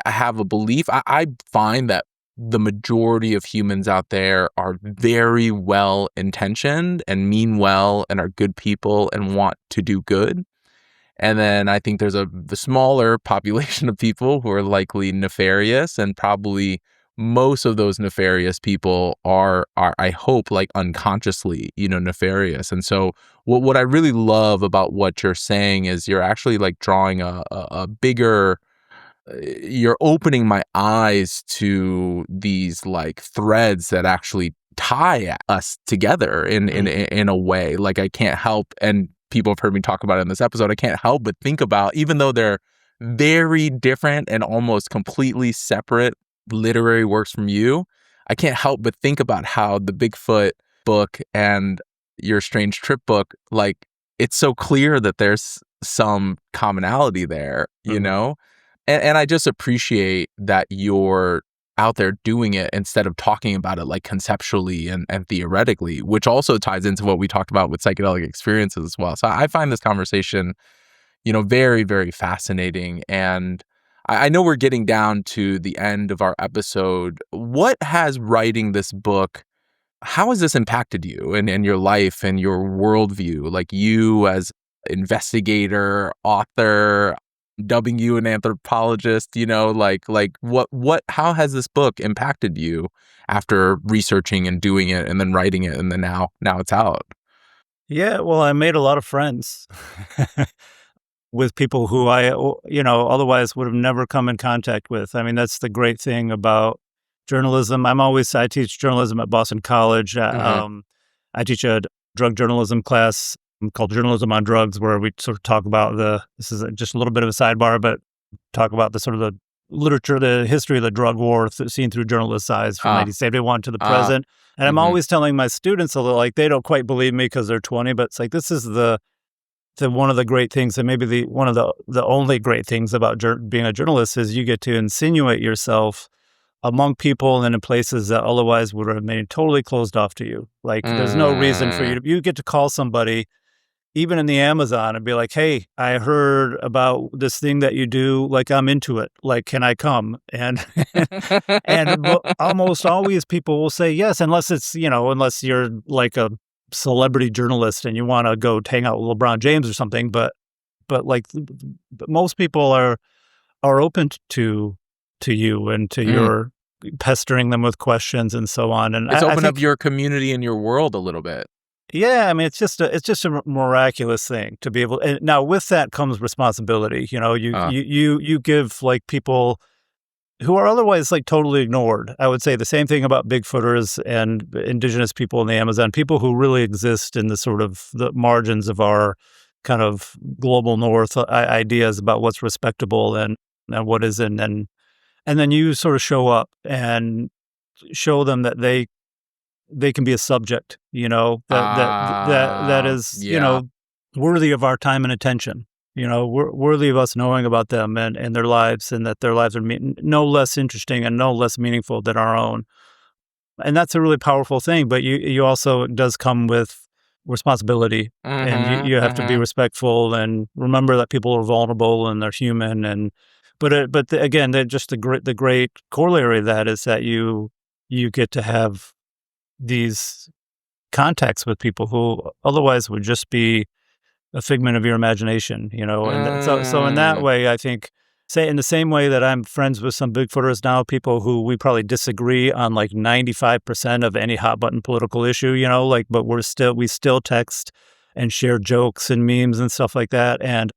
have a belief. I find that the majority of humans out there are very well intentioned and mean well and are good people and want to do good. And then I think there's the smaller population of people who are likely nefarious, and probably most of those nefarious people are I hope like unconsciously, nefarious. And so what I really love about what you're saying is you're actually like drawing a bigger, you're opening my eyes to these like threads that actually tie us together in a way. Like I can't help, and people have heard me talk about it in this episode, I can't help but think about, even though they're very different and almost completely separate literary works from you, I can't help but think about how the Bigfoot book and your Strange Trip book, like it's so clear that there's some commonality there, and I just appreciate that you're out there doing it instead of talking about it like conceptually and theoretically, which also ties into what we talked about with psychedelic experiences as well. So I find this conversation, very, very fascinating. And I know we're getting down to the end of our episode. What has writing this book, how has this impacted you and your life and your worldview? Like you as investigator, author, dubbing you an anthropologist, how has this book impacted you after researching and doing it and then writing it and then now it's out? Yeah, well, I made a lot of friends with people who I, otherwise would have never come in contact with. I mean, that's the great thing about journalism. I teach journalism at Boston College. Mm-hmm. I teach a drug journalism class called Journalism on Drugs, where we sort of talk about this is just a little bit of a sidebar, but talk about the sort of the literature, the history of the drug war seen through journalists' eyes from 1971 to the present. And I'm always telling my students, although like they don't quite believe me because they're 20, but it's like this is the one of the great things, and maybe one of the only great things about being a journalist is you get to insinuate yourself among people and in places that otherwise would have remained totally closed off to you. Like there's no reason for you get to call somebody even in the Amazon and be like, "Hey, I heard about this thing that you do. Like, I'm into it. Like, can I come?" And almost always people will say yes, unless unless you're like a celebrity journalist and you want to go hang out with LeBron James or something. But most people are open to you and to your pestering them with questions and so on. And it's opened up your community and your world a little bit. Yeah, I mean, it's just a miraculous thing to be able. And now, with that comes responsibility. You give like people who are otherwise like totally ignored. I would say the same thing about Bigfooters and indigenous people in the Amazon, people who really exist in the sort of the margins of our kind of global north ideas about what's respectable and what isn't, and then you sort of show up and show them that they can be a subject, that is, worthy of our time and attention, worthy of us knowing about them and their lives, and that their lives are no less interesting and no less meaningful than our own. And that's a really powerful thing. But you also, it does come with responsibility, and you have to be respectful and remember that people are vulnerable and they're human. Again, the great corollary of that is that you get to have these contacts with people who otherwise would just be a figment of your imagination, and so in that way, I think, say in the same way that I'm friends with some Bigfooters now, people who we probably disagree on like 95% of any hot button political issue, but we still text and share jokes and memes and stuff like that. And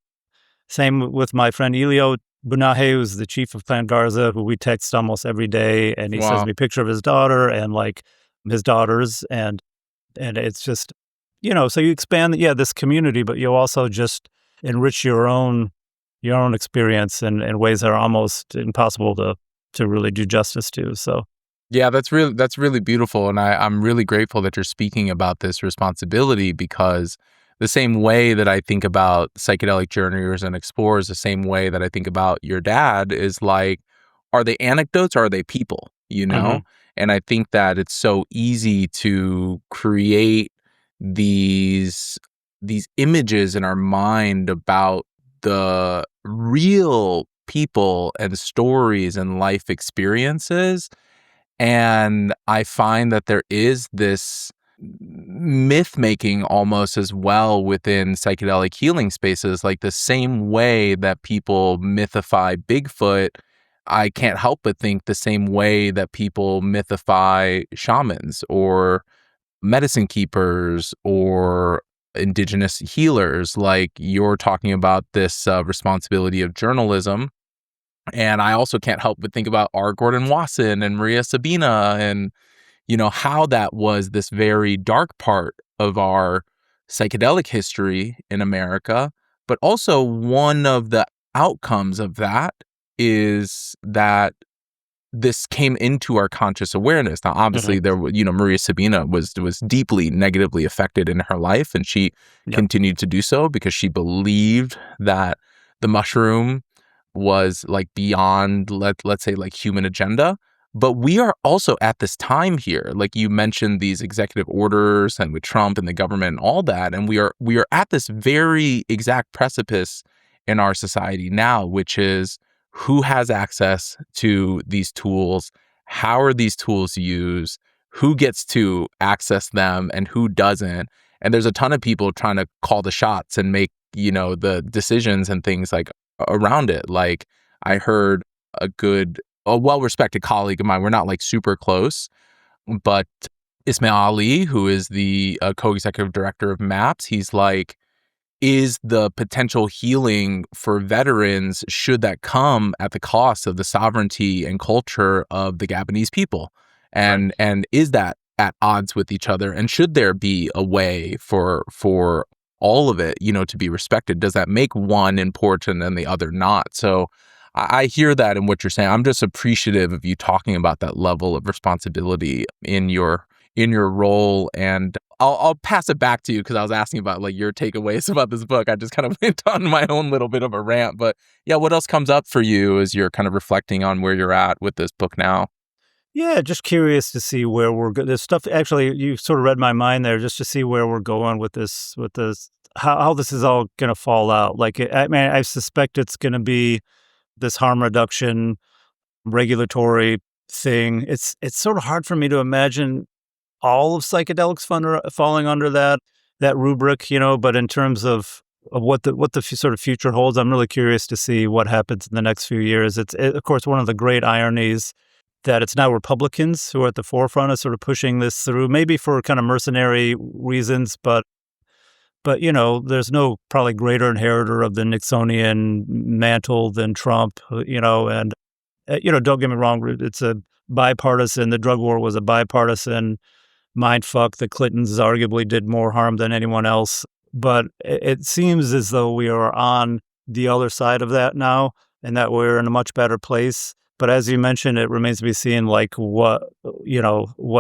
same with my friend Elio Bunahe, who's the chief of Clan Garza, who we text almost every day, and he sends me a picture of his daughter and like his daughters, and it's just, so you expand this community, but you also just enrich your own experience in ways that are almost impossible to really do justice to. So yeah, that's really beautiful, and I'm really grateful that you're speaking about this responsibility, because the same way that I think about psychedelic journeyers and explorers, the same way that I think about your dad is like, are they anecdotes or are they people, And I think that it's so easy to create these images in our mind about the real people and stories and life experiences. And I find that there is this myth making almost as well within psychedelic healing spaces, like the same way that people mythify Bigfoot. I can't help but think the same way that people mythify shamans or medicine keepers or indigenous healers. Like you're talking about this responsibility of journalism. And I also can't help but think about R. Gordon Wasson and Maria Sabina and, how that was this very dark part of our psychedelic history in America. But also one of the outcomes of that is that this came into our conscious awareness. Now, obviously, there, Maria Sabina was deeply negatively affected in her life, and she continued to do so because she believed that the mushroom was like beyond, let's say, like human agenda. But we are also at this time here, like you mentioned, these executive orders and with Trump and the government and all that, and we are at this very exact precipice in our society now, which is who has access to these tools, how are these tools used, who gets to access them and who doesn't. And there's a ton of people trying to call the shots and make the decisions and things like around it. Like I heard a well-respected colleague of mine, we're not like super close, but Ismail Ali, who is the co-executive director of MAPS, he's like, is the potential healing for veterans, should that come at the cost of the sovereignty and culture of the Gabonese people? And is that at odds with each other? And should there be a way for all of it, to be respected? Does that make one important and the other not? So I hear that in what you're saying. I'm just appreciative of you talking about that level of responsibility in your role. And I'll pass it back to you because I was asking about like your takeaways about this book. I just kind of went on my own little bit of a rant. But yeah, what else comes up for you as you're kind of reflecting on where you're at with this book now? Yeah, just curious to see where we're going. This stuff, actually, you sort of read my mind there, just to see where we're going with this, how this is all going to fall out. Like, I mean, I suspect it's going to be this harm reduction regulatory thing. It's sort of hard for me to imagine all of psychedelics falling under that rubric, but in terms of what the sort of future holds, I'm really curious to see what happens in the next few years. It's of course one of the great ironies that it's now Republicans who are at the forefront of sort of pushing this through, maybe for kind of mercenary reasons, but there's no probably greater inheritor of the Nixonian mantle than Trump, and don't get me wrong, it's a bipartisan. The drug war was a bipartisan mindfuck. The Clintons arguably did more harm than anyone else, but it seems as though we are on the other side of that now, and that we're in a much better place. But as you mentioned, it remains to be seen, like what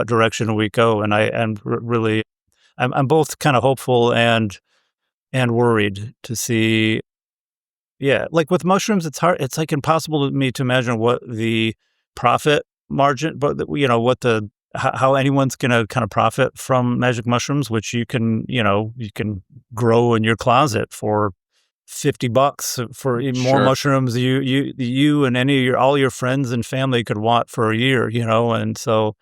direction we go. And I'm both kind of hopeful and worried to see. Yeah, like with mushrooms, it's hard. It's like impossible to me to imagine what the profit margin, but how anyone's going to kind of profit from magic mushrooms, which you can grow in your closet for $50 for even more mushrooms you and all your friends and family could want for a year, and so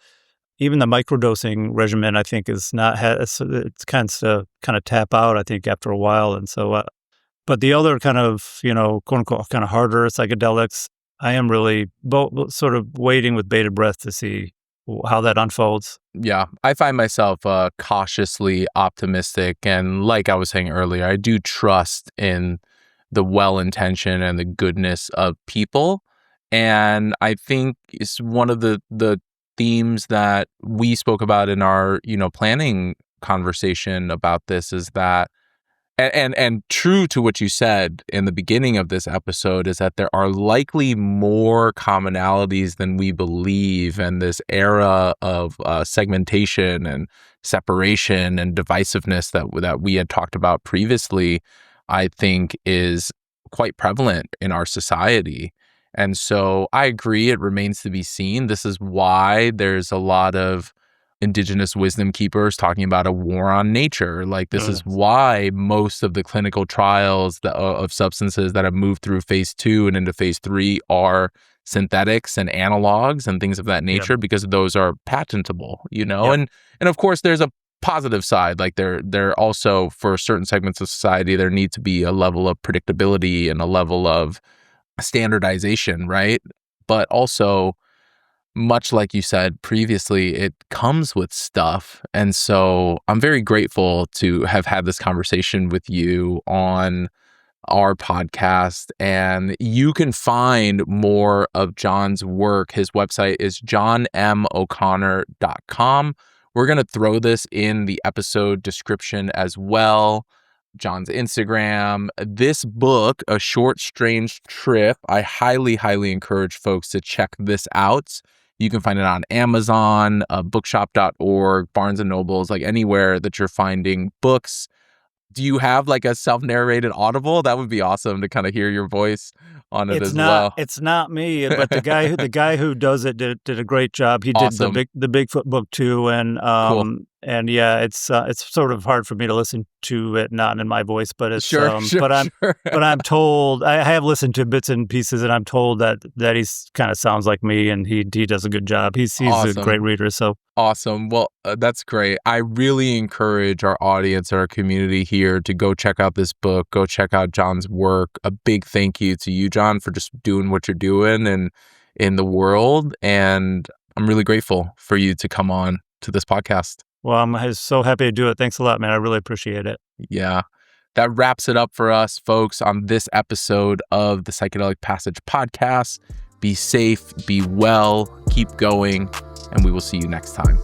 even the microdosing regimen, I think, is not it's kind of tap out, I think, after a while. And so but the other kind of quote unquote kind of harder psychedelics, I am really sort of waiting with bated breath to see how that unfolds. Yeah, I find myself cautiously optimistic. And like I was saying earlier, I do trust in the well-intention and the goodness of people. And I think it's one of the themes that we spoke about in our, planning conversation about this is that, and true to what you said in the beginning of this episode, is that there are likely more commonalities than we believe. And this era of segmentation and separation and divisiveness that we had talked about previously, I think is quite prevalent in our society. And so I agree, it remains to be seen. This is why there's a lot of indigenous wisdom keepers talking about a war on nature. Like, this is why most of the clinical trials of substances that have moved through phase 2 and into phase 3 are synthetics and analogs and things of that nature, because those are patentable, and of course there's a positive side. Like there also, for certain segments of society, there needs to be a level of predictability and a level of standardization, right? But also, much like you said previously, it comes with stuff. And so I'm very grateful to have had this conversation with you on our podcast. And you can find more of John's work. His website is johnmoconnor.com. We're going to throw this in the episode description as well. John's Instagram. This book, A Short Strange Trip, I highly, highly encourage folks to check this out. You can find it on Amazon, bookshop.org, Barnes & Nobles, like anywhere that you're finding books. Do you have like a self-narrated Audible? That would be awesome to kind of hear your voice on it well. It's not me, but the guy who does it did a great job. He did Awesome. the Bigfoot book too, and Cool. yeah, it's sort of hard for me to listen to it not in my voice, but it's Sure. but I'm told I have listened to bits and pieces, and I'm told that he's kind of sounds like me, and he does a good job. He's a great reader. So awesome. Well, that's great. I really encourage our audience, our community here, to go check out this book. Go check out John's work. A big thank you to you, John, for just doing what you're doing and in the world. And I'm really grateful for you to come on to this podcast. Well, I'm so happy to do it. Thanks a lot, man. I really appreciate it. Yeah. That wraps it up for us, folks, on this episode of the Psychedelic Passage podcast. Be safe, be well, keep going, and we will see you next time.